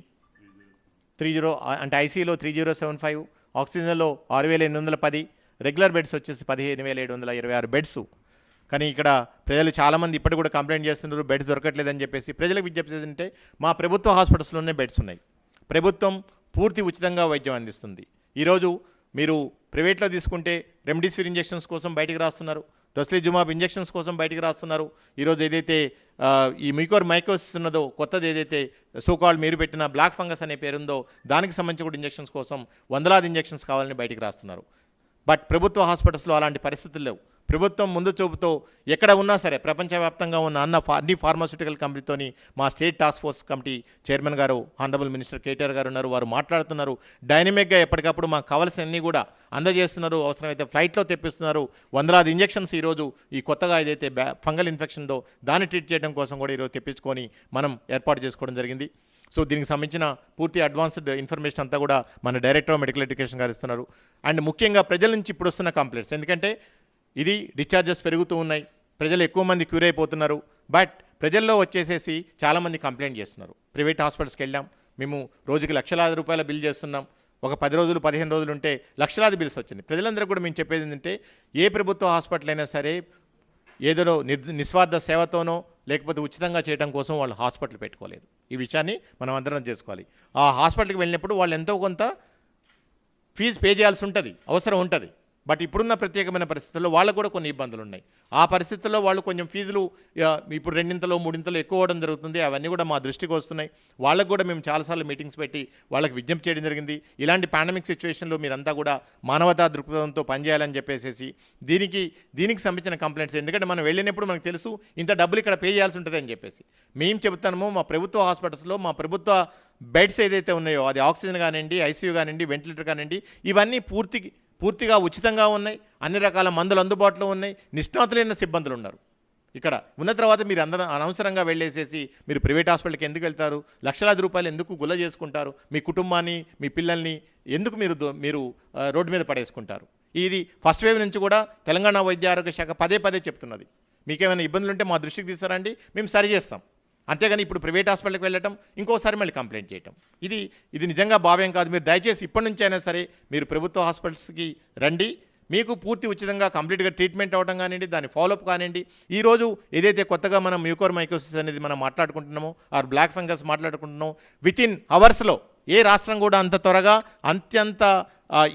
30 అంటే ఐసీయూలో 3075, ఆక్సిజన్లో 6810, రెగ్యులర్ బెడ్స్ వచ్చేసి 15726 బెడ్స్. కానీ ఇక్కడ ప్రజలు చాలామంది ఇప్పటికి కూడా కంప్లైంట్ చేస్తున్నారు బెడ్స్ దొరకట్లేదని చెప్పేసి. ప్రజలకు విజ్ఞప్తి ఏంటంటే మా ప్రభుత్వ హాస్పిటల్స్లోనే బెడ్స్ ఉన్నాయి. ప్రభుత్వం పూర్తి ఉచితంగా వైద్యం అందిస్తుంది. ఈరోజు మీరు ప్రైవేట్లో తీసుకుంటే రెమ్డెసివిర్ ఇంజెక్షన్స్ కోసం బయటికి రాస్తున్నారు, టొస్లిజుమాబ్ ఇంజెక్షన్స్ కోసం బయటికి రాస్తున్నారు. ఈరోజు ఏదైతే ఈ మైకోసిస్ ఉన్నదో కొత్తది ఏదైతే సోకాల్డ్ మీరు పెట్టిన బ్లాక్ ఫంగస్ అనే పేరుందో దానికి సంబంధించి కూడా ఇంజెక్షన్స్ కోసం వందలాది ఇంజెక్షన్స్ కావాలని బయటికి రాస్తున్నారు. బట్ ప్రభుత్వ హాస్పిటల్స్లో అలాంటి పరిస్థితులు లేవు. ప్రభుత్వం ముందు చూపుతో ఎక్కడ ఉన్నా సరే ప్రపంచవ్యాప్తంగా ఉన్న అన్ని ఫార్మాస్యూటికల్ కంపెనీతోని మా state task force committee chairman గారు హానరబుల్ మినిస్టర్ కేటీఆర్ గారు ఉన్నారు. వారు మాట్లాడుతున్నారు. డైనమిక్గా ఎప్పటికప్పుడు మాకు కావాల్సినవన్నీ కూడా అందజేస్తున్నారు. అవసరమైతే ఫ్లైట్లో తెప్పిస్తున్నారు. వందలాది ఇంజెక్షన్స్ ఈరోజు ఈ కొత్తగా ఏదైతే ఫంగల్ ఇన్ఫెక్షన్తో దాన్ని ట్రీట్ చేయడం కోసం కూడా ఈరోజు తెప్పించుకొని మనం ఏర్పాటు చేసుకోవడం జరిగింది. సో దీనికి సంబంధించిన పూర్తి అడ్వాన్స్డ్ ఇన్ఫర్మేషన్ అంతా కూడా మన డైరెక్టర్ ఆఫ్ మెడికల్ ఎడ్యుకేషన్ గారు ఇస్తున్నారు. అండ్ ముఖ్యంగా ప్రజల నుంచి ఇప్పుడు వస్తున్న కంప్లైంట్స్, ఎందుకంటే ఇది డిశ్చార్జెస్ పెరుగుతూ ఉన్నాయి, ప్రజలు ఎక్కువ మంది క్యూర్ అయిపోతున్నారు. బట్ ప్రజల్లో వచ్చేసేసి చాలామంది కంప్లైంట్ చేస్తున్నారు. ప్రైవేట్ హాస్పిటల్స్కి వెళ్ళాం, మేము రోజుకి లక్షలాది రూపాయల బిల్ చేస్తున్నాం, ఒక 10 రోజులు 15 రోజులు ఉంటే లక్షలాది బిల్స్ వచ్చింది. ప్రజలందరూ కూడా మేము చెప్పేది ఏంటంటే ఏ ప్రభుత్వ హాస్పిటల్ అయినా సరే ఏదో నిస్వార్థ సేవతోనో లేకపోతే ఉచితంగా చేయడం కోసం వాళ్ళు హాస్పిటల్ పెట్టుకోలేదు. ఈ విషయాన్ని మనం అందరం చేసుకోవాలి. ఆ హాస్పిటల్కి వెళ్ళినప్పుడు వాళ్ళు ఎంతో కొంత ఫీజు పే చేయాల్సి ఉంటుంది, అవసరం ఉంటుంది. బట్ ఇప్పుడున్న ప్రత్యేకమైన పరిస్థితుల్లో వాళ్ళకు కూడా కొన్ని ఇబ్బందులు ఉన్నాయి. ఆ పరిస్థితుల్లో వాళ్ళు కొంచెం ఫీజులు ఇప్పుడు 2 3 ఎక్కువ అవ్వడం జరుగుతుంది. అవన్నీ కూడా మా దృష్టికి వస్తున్నాయి. వాళ్ళకు కూడా మేము చాలాసార్లు మీటింగ్స్ పెట్టి వాళ్ళకి విజ్ఞప్తి చేయడం జరిగింది. ఇలాంటి పాండమిక్ సిచ్యువేషన్లో మీరంతా కూడా మానవతా దృక్పథంతో పనిచేయాలని చెప్పేసి దీనికి సంబంధించిన కంప్లైంట్స్, ఎందుకంటే మనం వెళ్ళినప్పుడు మనకు తెలుసు ఇంత డబ్బులు ఇక్కడ పే చేయాల్సి ఉంటుంది అని చెప్పేసి. మేము చెబుతాము మా ప్రభుత్వ హాస్పిటల్స్లో మా ప్రభుత్వ బెడ్స్ ఏదైతే ఉన్నాయో అది ఆక్సిజన్ కానివ్వండి, ఐసీయూ కానివ్వండి, వెంటిలేటర్ కానివ్వండి, ఇవన్నీ పూర్తిగా ఉచితంగా ఉన్నాయి. అన్ని రకాల మందులు అందుబాటులో ఉన్నాయి. నిష్ణాతులైన సిబ్బందులు ఉన్నారు. ఇక్కడ ఉన్న తర్వాత మీరు అందరూ అనవసరంగా వెళ్ళేసేసి మీరు ప్రైవేట్ హాస్పిటల్కి ఎందుకు వెళ్తారు, లక్షలాది రూపాయలు ఎందుకు గుల్ల చేసుకుంటారు, మీ కుటుంబాన్ని మీ పిల్లల్ని ఎందుకు మీరు రోడ్డు మీద పడేసుకుంటారు. ఇది ఫస్ట్ వేవ్ నుంచి కూడా తెలంగాణ వైద్య ఆరోగ్య శాఖ పదే చెప్తున్నది. మీకేమైనా ఇబ్బందులు ఉంటే మా దృష్టికి తీసుకురండి, మేము సరి చేస్తాం. అంతేగాని ఇప్పుడు ప్రైవేట్ హాస్పిటల్కి వెళ్ళటం ఇంకోసారి మళ్ళీ కంప్లైంట్ చేయటం ఇది నిజంగా భావ్యం కాదు. మీరు దయచేసి ఇప్పటి నుంచి అయినా సరే మీరు ప్రభుత్వ హాస్పిటల్స్కి రండి. మీకు పూర్తి ఉచితంగా కంప్లీట్గా ట్రీట్మెంట్ అవ్వడం కానివ్వండి, దాని ఫాలోఅప్ కానివ్వండి. ఈరోజు ఏదైతే కొత్తగా మనం మైకోసిస్ అనేది మనం మాట్లాడుకుంటున్నామో ఆర్ బ్లాక్ ఫంగస్ మాట్లాడుకుంటున్నామో వితిన్ అవర్స్లో ఏ రాష్ట్రం కూడా అంత త్వరగా అత్యంత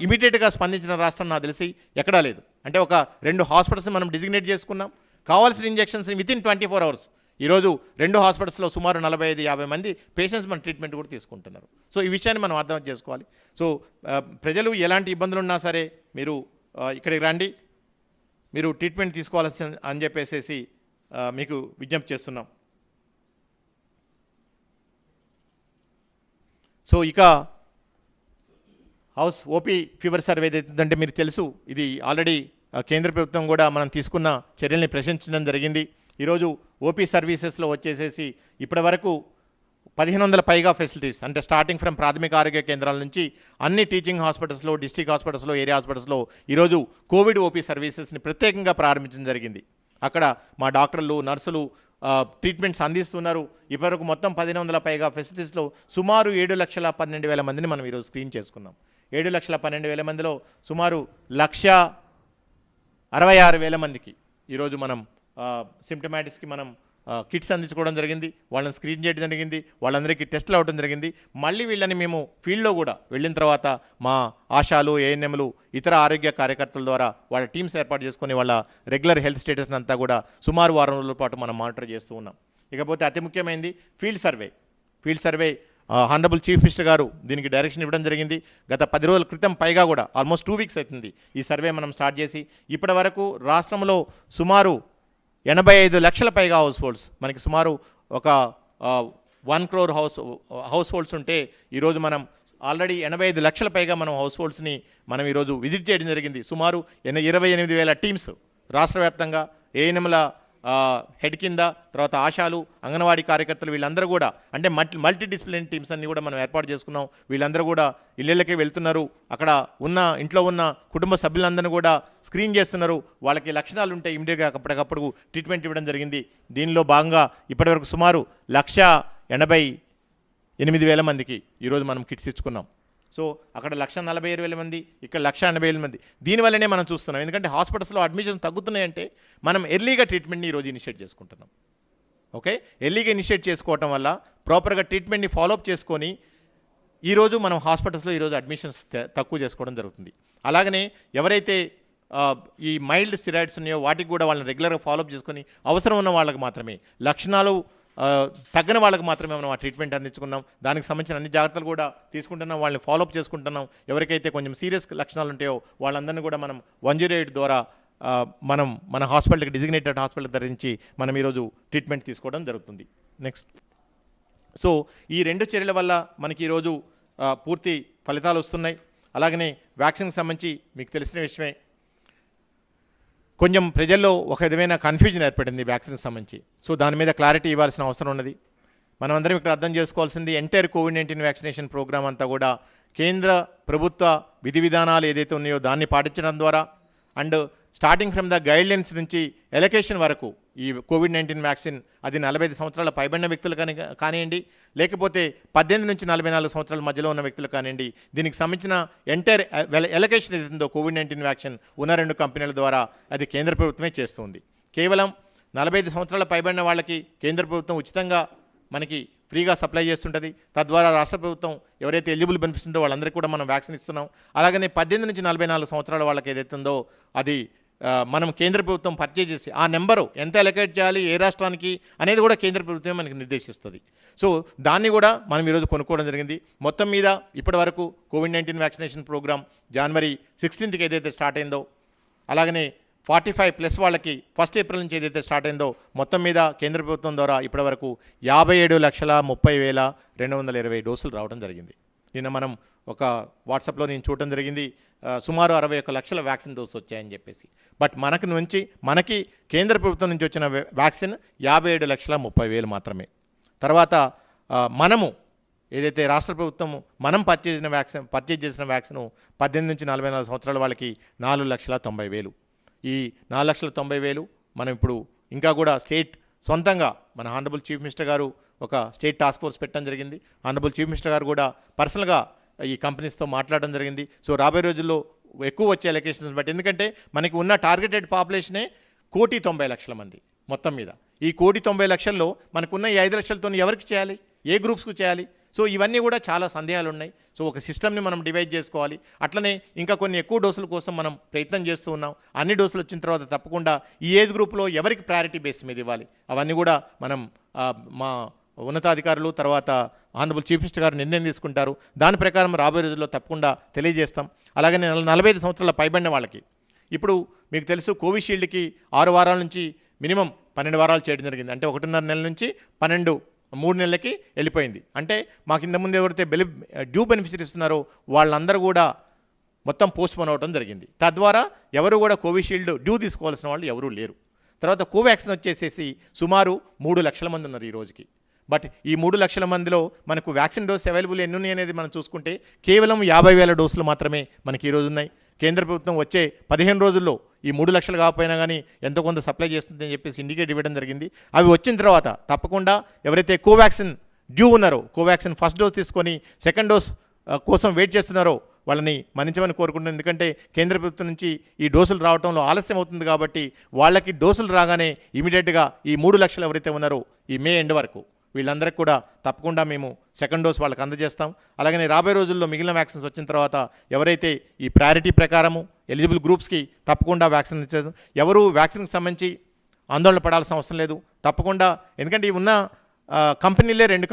ఇమీడియట్గా స్పందించిన రాష్ట్రం నాకు తెలిసి ఎక్కడా లేదు. అంటే ఒక 2 హాస్పిటల్స్ మనం డిజిగ్నేట్ చేసుకున్నాం. కావాల్సిన ఇంజెక్షన్స్ వితిన్ 24 hours ఈరోజు 2 హాస్పిటల్స్లో సుమారు 45-50 మంది పేషెంట్స్ మన ట్రీట్మెంట్ కూడా తీసుకుంటున్నారు. సో ఈ విషయాన్ని మనం అర్థం చేసుకోవాలి. సో ప్రజలు ఎలాంటి ఇబ్బందులు ఉన్నా సరే మీరు ఇక్కడికి రండి, మీరు ట్రీట్మెంట్ తీసుకోవాల్సి అని చెప్పేసి మీకు విజ్ఞప్తి చేస్తున్నాం. సో ఇక హౌస్ ఓపీ ఫీవర్ సర్వే ఏదైతుందంటే మీరు తెలుసు, ఇది ఆల్రెడీ కేంద్ర ప్రభుత్వం కూడా మనం తీసుకున్న చర్యల్ని ప్రశంసించడం జరిగింది. ఈరోజు ఓపీ సర్వీసెస్లో వచ్చేసేసి ఇప్పటి వరకు 1500 పైగా ఫెసిలిటీస్, అంటే స్టార్టింగ్ ఫ్రమ్ ప్రాథమిక ఆరోగ్య కేంద్రాల నుంచి అన్ని టీచింగ్ హాస్పిటల్స్లో, డిస్ట్రిక్ట్ హాస్పిటల్స్లో, ఏరియా హాస్పిటల్స్లో ఈరోజు కోవిడ్ ఓపీ సర్వీసెస్ని ప్రత్యేకంగా ప్రారంభించడం జరిగింది. అక్కడ మా డాక్టర్లు, నర్సులు ట్రీట్మెంట్స్ అందిస్తున్నారు. ఇప్పటివరకు మొత్తం 1500 పైగా ఫెసిలిటీస్లో సుమారు 7,12,000 మందిని మనం ఈరోజు స్క్రీన్ చేసుకున్నాం. 7,12,000 మందిలో సుమారు 1,66,000 మందికి ఈరోజు మనం సిమ్టమాటిక్స్కి మనం కిట్స్ అందించుకోవడం జరిగింది. వాళ్ళని స్క్రీన్ చేయడం జరిగింది. వాళ్ళందరికీ టెస్టులు అవ్వడం జరిగింది. మళ్ళీ వీళ్ళని మేము ఫీల్డ్లో కూడా వెళ్ళిన తర్వాత మా ఆశాలు, ఏఎన్ఎంలు, ఇతర ఆరోగ్య కార్యకర్తల ద్వారా వాళ్ళ టీమ్స్ ఏర్పాటు చేసుకొని వాళ్ళ రెగ్యులర్ హెల్త్ స్టేటస్ని అంతా కూడా సుమారు 6 రోజుల పాటు మనం మానిటర్ చేస్తూ ఉన్నాం. ఇకపోతే అతి ముఖ్యమైనది field survey. Honourable chief minister గారు దీనికి డైరెక్షన్ ఇవ్వడం జరిగింది. గత 10 రోజుల క్రితం పైగా కూడా ఆల్మోస్ట్ 2 వీక్స్ అవుతుంది ఈ సర్వే మనం స్టార్ట్ చేసి. ఇప్పటి వరకు రాష్ట్రంలో సుమారు 85 లక్షల పైగా హౌస్ హోల్డ్స్, మనకి సుమారు ఒక 1 crore హౌస్ హోల్డ్స్ ఉంటే ఈరోజు మనం ఆల్రెడీ 85 లక్షల పైగా మనం హౌస్ హోల్డ్స్ని మనం ఈరోజు విజిట్ చేయడం జరిగింది. సుమారు 28,000 టీమ్స్ రాష్ట్ర వ్యాప్తంగా ఏఎన్ఎంల హెడ్ కింద, తర్వాత ఆశాలు, అంగన్వాడీ కార్యకర్తలు, వీళ్ళందరూ కూడా అంటే మల్టీ డిసిప్లిన్ టీమ్స్ అన్ని కూడా మనం ఏర్పాటు చేసుకున్నాం. వీళ్ళందరూ కూడా ఇళ్ళకే వెళ్తున్నారు. అక్కడ ఇంట్లో ఉన్న కుటుంబ సభ్యులందరినీ కూడా స్క్రీన్ చేస్తున్నారు. వాళ్ళకి లక్షణాలు ఉంటే ఇమీడియట్గా అప్పటికప్పుడు ట్రీట్మెంట్ ఇవ్వడం జరిగింది. దీనిలో భాగంగా ఇప్పటివరకు సుమారు 1,88,000 మందికి ఈరోజు మనం కిట్స్ ఇచ్చుకున్నాం. సో అక్కడ 1,47,000 మంది, ఇక్కడ 1,80,000 మంది. దీనివల్లనే మనం చూస్తున్నాం. ఎందుకంటే హాస్పిటల్స్లో అడ్మిషన్స్ తగ్గుతున్నాయంటే మనం ఎర్లీగా ట్రీట్మెంట్ని ఈరోజు ఇనిషియేట్ చేసుకుంటున్నాం. ఓకే, ఎర్లీగా ఇనిషియేట్ చేసుకోవటం వల్ల ప్రాపర్గా ట్రీట్మెంట్ని ఫాలోఅప్ చేసుకొని ఈరోజు మనం హాస్పిటల్స్లో ఈరోజు అడ్మిషన్స్ తక్కువ చేసుకోవడం జరుగుతుంది. అలాగనే ఎవరైతే ఈ మైల్డ్ స్టెరాయిడ్స్ ఉన్నాయో వాటికి కూడా వాళ్ళని రెగ్యులర్గా ఫాలోఅప్ చేసుకొని అవసరం ఉన్న వాళ్ళకి మాత్రమే, లక్షణాలు తగ్గని వాళ్ళకి మాత్రమే మనం ఆ ట్రీట్మెంట్ అందించుకున్నాం. దానికి సంబంధించిన అన్ని జాగ్రత్తలు కూడా తీసుకుంటున్నాం. వాళ్ళని ఫాలోఅప్ చేసుకుంటున్నాం. ఎవరికైతే కొంచెం సీరియస్ లక్షణాలు ఉంటాయో వాళ్ళందరినీ కూడా మనం 108 ద్వారా మనం మన హాస్పిటల్కి, డిజిగ్నేటెడ్ హాస్పిటల్ ధరించి మనం ఈరోజు ట్రీట్మెంట్ తీసుకోవడం జరుగుతుంది. నెక్స్ట్, సో ఈ 2 చర్యల వల్ల మనకి ఈరోజు పూర్తి ఫలితాలు వస్తున్నాయి. అలాగనే వ్యాక్సిన్కి సంబంధించి మీకు తెలిసిన విషయమే, కొంచెం ప్రజల్లో ఒక విధమైన కన్ఫ్యూజన్ ఏర్పడింది వ్యాక్సిన్కి సంబంధించి. సో దాని మీద క్లారిటీ ఇవ్వాల్సిన అవసరం ఉన్నది. మనమందరం ఇక్కడ అర్థం చేసుకోవాల్సింది ఎంటైర్ కోవిడ్-19 వ్యాక్సినేషన్ ప్రోగ్రామ్ అంతా కూడా కేంద్ర ప్రభుత్వ విధి విధానాలు ఏదైతే ఉన్నాయో దాన్ని పాటించడం ద్వారా, and starting from the guidelines నుంచి ఎలొకేషన్ వరకు ఈ కోవిడ్-19 వ్యాక్సిన్ అది 45 సంవత్సరాల పైబడిన వ్యక్తులు కానివ్వండి, లేకపోతే 18 నుంచి 44 సంవత్సరాల మధ్యలో ఉన్న వ్యక్తులు కానివ్వండి, దీనికి సంబంధించిన ఎంటైర్ ఎలొకేషన్ ఏదైతుందో కోవిడ్-19 వ్యాక్సిన్ ఉన్న 2 కంపెనీల ద్వారా అది కేంద్ర ప్రభుత్వమే చేస్తుంది. కేవలం 45 సంవత్సరాల పైబడిన వాళ్ళకి కేంద్ర ప్రభుత్వం ఉచితంగా మనకి ఫ్రీగా సప్లై చేస్తుంటుంది. తద్వారా రాష్ట్ర ప్రభుత్వం ఎవరైతే ఎలిజిబుల్ బెనిఫిట్స్ ఉందో వాళ్ళందరికీ కూడా మనం వ్యాక్సిన్ ఇస్తున్నాం. అలాగనే 18 నుంచి 44 సంవత్సరాల వాళ్ళకి ఏదైతుందో అది మనం కేంద్ర ప్రభుత్వం పర్చేజ్ చేసి ఆ నెంబరు ఎంత అలొకేట్ చేయాలి ఏ రాష్ట్రానికి అనేది కూడా కేంద్ర ప్రభుత్వం మనకి నిర్దేశిస్తుంది. సో దాన్ని కూడా మనం ఈరోజు కొనుక్కోవడం జరిగింది. మొత్తం మీద ఇప్పటి వరకు COVID-19 vaccination programme January 16th ఏదైతే స్టార్ట్ అయిందో, అలాగనే 45+ వాళ్ళకి 1st April నుంచి ఏదైతే స్టార్ట్ అయిందో, మొత్తం మీద కేంద్ర ప్రభుత్వం ద్వారా ఇప్పటి వరకు 57,30,220 డోసులు రావడం జరిగింది. నిన్న మనం ఒక వాట్సాప్లో నేను చూడటం జరిగింది, సుమారు 61 లక్షల వ్యాక్సిన్ డోసు వచ్చాయని చెప్పేసి. బట్ మనకి కేంద్ర ప్రభుత్వం నుంచి వచ్చిన వ్యాక్సిన్ 57,30,000 మాత్రమే. తర్వాత మనము ఏదైతే రాష్ట్ర ప్రభుత్వం మనం పర్చేజ్ చేసిన వ్యాక్సిన్ 18 నుంచి 44 సంవత్సరాల వాళ్ళకి 4,90,000. ఈ 4,90,000 మనం ఇప్పుడు ఇంకా కూడా స్టేట్ సొంతంగా మన హానరబుల్ చీఫ్ మినిస్టర్ గారు ఒక స్టేట్ టాస్క్ ఫోర్స్ పెట్టడం జరిగింది. హానరబుల్ చీఫ్ మినిస్టర్ గారు కూడా పర్సనల్గా ఈ కంపెనీస్తో మాట్లాడడం జరిగింది. సో రాబోయే రోజుల్లో ఎక్కువ వచ్చే అలొకేషన్స్ బట్టి, ఎందుకంటే మనకి ఉన్న టార్గెటెడ్ పాపులేషనే 1,90,00,000 మంది మొత్తం మీద. ఈ 1,90,00,000లో మనకున్న ఈ 5 లక్షలతో ఎవరికి చేయాలి, ఏ గ్రూప్స్కు చేయాలి? సో ఇవన్నీ కూడా చాలా సందేహాలు ఉన్నాయి. సో ఒక సిస్టమ్ని మనం డివైడ్ చేసుకోవాలి. అట్లనే ఇంకా కొన్ని ఎక్కువ డోసుల కోసం మనం ప్రయత్నం చేస్తూ ఉన్నాం. అన్ని డోసులు వచ్చిన తర్వాత తప్పకుండా ఈ ఏజ్ గ్రూప్లో ఎవరికి ప్రయారిటీ బేస్ మీద ఇవ్వాలి అవన్నీ కూడా మనం మా ఉన్నతాధికారులు తర్వాత హానరబుల్ చీఫ్ మినిస్టర్ గారు నిర్ణయం తీసుకుంటారు. దాని ప్రకారం రాబోయే రోజుల్లో తప్పకుండా తెలియజేస్తాం. అలాగనే 45 సంవత్సరాల పైబడిన వాళ్ళకి ఇప్పుడు మీకు తెలుసు కోవిషీల్డ్కి 6 వారాల నుంచి మినిమం 12 వారాలు చేయడం జరిగింది. అంటే 1.5 నెలల నుంచి 3 నెలలకి వెళ్ళిపోయింది. అంటే మాకు ఇంతకుముందు ఎవరైతే డ్యూ బెనిఫిషరీస్ ఉన్నారో వాళ్ళందరూ కూడా మొత్తం పోస్ట్పోన్ అవ్వడం జరిగింది. తద్వారా ఎవరు కూడా కోవిషీల్డ్ డ్యూ తీసుకోవాల్సిన వాళ్ళు ఎవరూ లేరు. తర్వాత కోవాక్సిన్ వచ్చేసేసి సుమారు 3 లక్షల మంది ఉన్నారు ఈ రోజుకి. బట్ ఈ 3 లక్షల మందిలో మనకు వ్యాక్సిన్ డోస్ అవైలబుల్ ఎన్ని ఉన్నాయి అనేది మనం చూసుకుంటే కేవలం 50,000 డోసులు మాత్రమే మనకి ఈరోజు ఉన్నాయి. కేంద్ర ప్రభుత్వం వచ్చే 15 రోజుల్లో ఈ 3 లక్షలు కాకపోయినా కానీ ఎంతో కొంత సప్లై చేస్తుందని చెప్పేసి ఇండికేట్ ఇవ్వడం జరిగింది. అవి వచ్చిన తర్వాత తప్పకుండా ఎవరైతే కోవాక్సిన్ డ్యూ ఉన్నారో, కోవాక్సిన్ ఫస్ట్ డోస్ తీసుకొని సెకండ్ డోస్ కోసం వెయిట్ చేస్తున్నారో వాళ్ళని మన్నించమని కోరుకుంటున్నాను. ఎందుకంటే కేంద్ర ప్రభుత్వం నుంచి ఈ డోసులు రావడంలో ఆలస్యం అవుతుంది కాబట్టి వాళ్ళకి డోసులు రాగానే ఇమీడియట్గా ఈ 3 లక్షలు ఎవరైతే ఉన్నారో ఈ మే ఎండ్ వరకు వీళ్ళందరికీ కూడా తప్పకుండా మేము సెకండ్ డోస్ వాళ్ళకి అందజేస్తాం. అలాగనే రాబోయే రోజుల్లో మిగిలిన వ్యాక్సిన్స్ వచ్చిన తర్వాత ఎవరైతే ఈ ప్రయారిటీ ప్రకారము ఎలిజిబుల్ గ్రూప్స్కి తప్పకుండా వ్యాక్సిన్ ఇచ్చేస్తాం. ఎవరు వ్యాక్సిన్కి సంబంధించి ఆందోళన పడాల్సిన అవసరం లేదు. తప్పకుండా ఎందుకంటే ఈ ఉన్న కంపెనీలే రెండు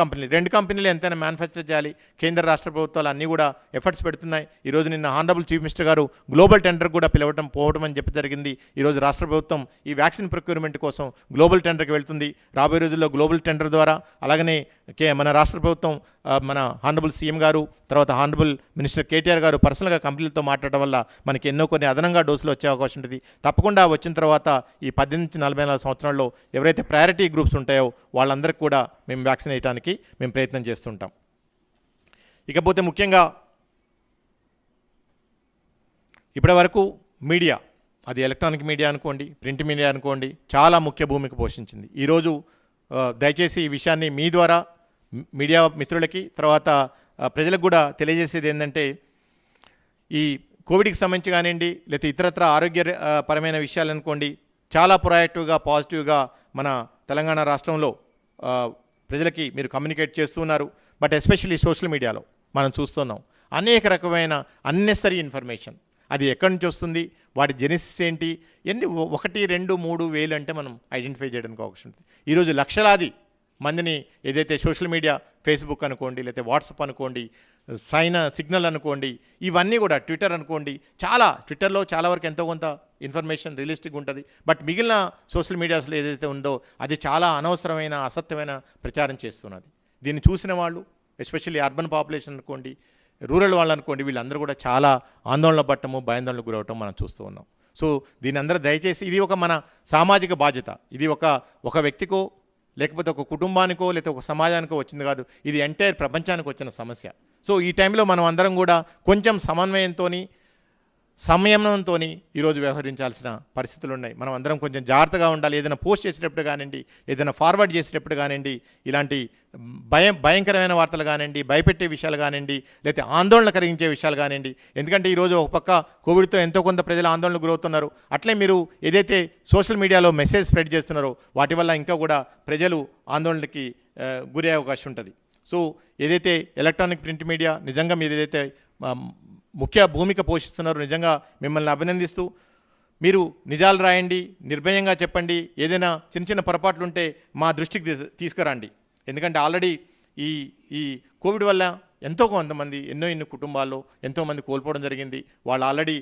కంపెనీలు ఎంతైనా మ్యానుఫ్యాక్చర్ చేయాలి. కేంద్ర రాష్ట్ర ప్రభుత్వాలు అన్నీ కూడా ఎఫర్ట్స్ పెడుతున్నాయి. ఈరోజు నిన్న హానరబుల్ చీఫ్ మినిస్టర్ గారు గ్లోబల్ టెండర్ కూడా పోవడం అని చెప్పి జరిగింది. ఈరోజు రాష్ట్ర ప్రభుత్వం ఈ వ్యాక్సిన్ ప్రొక్యూర్మెంట్ కోసం గ్లోబల్ టెండర్కి వెళ్తుంది. రాబోయే రోజుల్లో గ్లోబల్ టెండర్ ద్వారా అలాగనే మన రాష్ట్ర ప్రభుత్వం మన హానరబుల్ సీఎం గారు తర్వాత హానరబుల్ మినిస్టర్ కేటీఆర్ గారు పర్సనల్గా కంపెనీలతో మాట్లాడటం వల్ల మనకి ఎన్నో కొన్ని అదనంగా డోసులు వచ్చే అవకాశం ఉంటుంది. తప్పకుండా వచ్చిన తర్వాత ఈ 18 నుంచి 44 సంవత్సరాల్లో ఎవరైతే ప్రయారిటీ గ్రూప్స్ ఉంటాయో వాళ్ళందరికీ కూడా మేము వ్యాక్సిన్ వేయడానికి మేము ప్రయత్నం చేస్తుంటాం. ఇకపోతే ముఖ్యంగా ఇప్పటి వరకు మీడియా, అది ఎలక్ట్రానిక్ మీడియా అనుకోండి, ప్రింట్ మీడియా అనుకోండి, చాలా ముఖ్య భూమిక పోషించింది. ఈరోజు దయచేసి ఈ విషయాన్ని మీ ద్వారా మీడియా మిత్రులకి తర్వాత ప్రజలకు కూడా తెలియజేసేది ఏంటంటే ఈ కోవిడ్కి సంబంధించి కానివ్వండి లేకపోతే ఇతరత్ర ఆరోగ్యపరమైన విషయాలు అనుకోండి చాలా ప్రొయాక్టివ్గా పాజిటివ్గా మన తెలంగాణ రాష్ట్రంలో ప్రజలకి మీరు కమ్యూనికేట్ చేస్తున్నారు. బట్ ఎస్పెషల్లీ సోషల్ మీడియాలో మనం చూస్తున్నాం అనేక రకమైన అన్నెసరీ ఇన్ఫర్మేషన్. అది ఎక్కడి నుంచి వస్తుంది, వాటి జెనెసిస్ ఏంటి, ఎన్ని 1, 2, 3 వేలు అంటే మనం ఐడెంటిఫై చేయడానికి అవకాశం ఉంటుంది. ఈరోజు లక్షలాది మందిని ఏదైతే సోషల్ మీడియా, ఫేస్బుక్ అనుకోండి లేకపోతే వాట్సాప్ అనుకోండి, సిగ్నల్ అనుకోండి, ఇవన్నీ కూడా ట్విట్టర్ అనుకోండి, ట్విట్టర్లో చాలా వరకు ఎంతో కొంత ఇన్ఫర్మేషన్ రియలిస్టిక్ ఉంటుంది. బట్ మిగిలిన సోషల్ మీడియాస్లో ఏదైతే ఉందో అది చాలా అనవసరమైన అసత్యమైన ప్రచారం చేస్తున్నది. దీన్ని చూసిన వాళ్ళు ఎస్పెషల్లీ అర్బన్ పాపులేషన్ అనుకోండి, రూరల్ వాళ్ళు అనుకోండి, వీళ్ళందరూ కూడా చాలా ఆందోళన పట్టము, భయాందోళనకు గురవటం మనం చూస్తూ ఉన్నాం. సో దీని అందరూ దయచేసి ఇది ఒక మన సామాజిక బాధ్యత. ఇది ఒక వ్యక్తికో లేకపోతే ఒక కుటుంబానికో లేకపోతే ఒక సమాజానికో వచ్చింది కాదు, ఇది ఎంటైర్ ప్రపంచానికి వచ్చిన సమస్య. సో ఈ టైంలో మనం అందరం కూడా కొంచెం సంయమనంతో ఈరోజు వ్యవహరించాల్సిన పరిస్థితులు ఉన్నాయి. మనం అందరం కొంచెం జాగ్రత్తగా ఉండాలి. ఏదైనా పోస్ట్ చేసేటప్పుడు కానివ్వండి, ఏదైనా ఫార్వర్డ్ చేసేటప్పుడు కానివ్వండి, ఇలాంటి భయంకరమైన వార్తలు కానివ్వండి, భయపెట్టే విషయాలు కానివ్వండి, లేకపోతే ఆందోళన కలిగించే విషయాలు కానివ్వండి. ఎందుకంటే ఈరోజు ఒక పక్క కోవిడ్తో ఎంతో కొంత ప్రజలు ఆందోళనకు గురవుతున్నారు. అట్లే మీరు ఏదైతే సోషల్ మీడియాలో మెసేజ్ స్ప్రెడ్ చేస్తున్నారో వాటి వల్ల ఇంకా కూడా ప్రజలు ఆందోళనకి గురే అవకాశం ఉంటుంది. సో ఏదైతే ఎలక్ట్రానిక్ ప్రింట్ మీడియా నిజంగా మీరు ఏదైతే ముఖ్య భూమిక పోషిస్తున్నారు, నిజంగా మిమ్మల్ని అభినందిస్తూ మీరు నిజాలు రాయండి, నిర్భయంగా చెప్పండి, ఏదైనా చిన్న పొరపాట్లు ఉంటే మా దృష్టికి తీసుకురండి. ఎందుకంటే ఆల్రెడీ ఈ కోవిడ్ వల్ల ఎంతో కొంతమంది ఎన్నో కుటుంబాల్లో ఎంతోమంది కోల్పోవడం జరిగింది. వాళ్ళు ఆల్రెడీ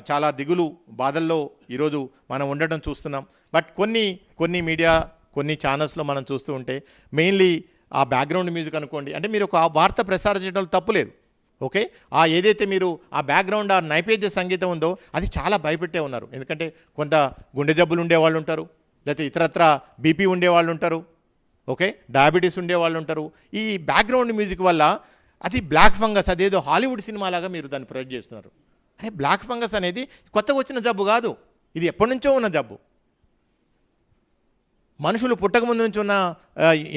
చాలా దిగులు బాధల్లో ఈరోజు మనం ఉండటం చూస్తున్నాం. బట్ కొన్ని మీడియా కొన్ని ఛానల్స్లో మనం చూస్తూ ఉంటే మెయిన్లీ ఆ బ్యాక్గ్రౌండ్ మ్యూజిక్ అనుకోండి, అంటే మీరు ఒక వార్త ప్రసారం చేయడంలో తప్పులేదు, ఓకే. ఏదైతే మీరు ఆ బ్యాక్గ్రౌండ్ ఆ నైవేద్య సంగీతం ఉందో అది చాలా భయపెట్టే ఉన్నారు. ఎందుకంటే కొంత గుండె జబ్బులు ఉండేవాళ్ళు ఉంటారు, లేకపోతే ఇతరత్ర బీపీ ఉండేవాళ్ళు ఉంటారు, ఓకే, డయాబెటీస్ ఉండేవాళ్ళు ఉంటారు. ఈ బ్యాక్గ్రౌండ్ మ్యూజిక్ వల్ల అది బ్లాక్ ఫంగస్, అదేదో హాలీవుడ్ సినిమాలాగా మీరు దాన్ని ప్రొజెక్ట్ చేస్తున్నారు. బ్లాక్ ఫంగస్ అనేది కొత్తగా వచ్చిన జబ్బు కాదు, ఇది ఎప్పటి నుంచో ఉన్న జబ్బు. మనుషులు పుట్టకముందు నుంచి ఉన్న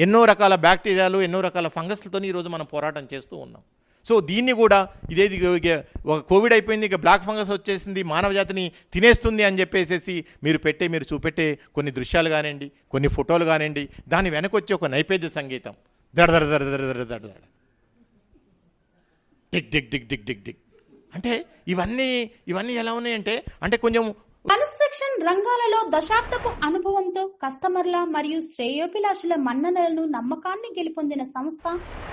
ఎన్నో రకాల బ్యాక్టీరియాలు, ఎన్నో రకాల ఫంగస్లతో ఈరోజు మనం పోరాటం చేస్తూ ఉన్నాం. సో దీన్ని కూడా ఇదేది ఒక కోవిడ్ అయిపోయింది, ఇక బ్లాక్ ఫంగస్ వచ్చేసింది, మానవ జాతిని తినేస్తుంది అని చెప్పేసి మీరు చూపెట్టే కొన్ని దృశ్యాలు కానివ్వండి, కొన్ని ఫోటోలు కానివ్వండి, దాని వెనకొచ్చే ఒక నైవేద్య సంగీతం దడ డిగ్ డిగ్ డిగ్ డిగ్ డిగ్ డిగ్ అంటే ఇవన్నీ ఎలా ఉన్నాయంటే అంటే కొంచెం కన్స్ట్రక్షన్ రంగాలలో దశాబ్దపు అనుభవంతో కస్టమర్ల మరియు శ్రేయోభిలాషుల మన్ననలను నమ్మకాన్ని గెలుపొందిన సంస్థ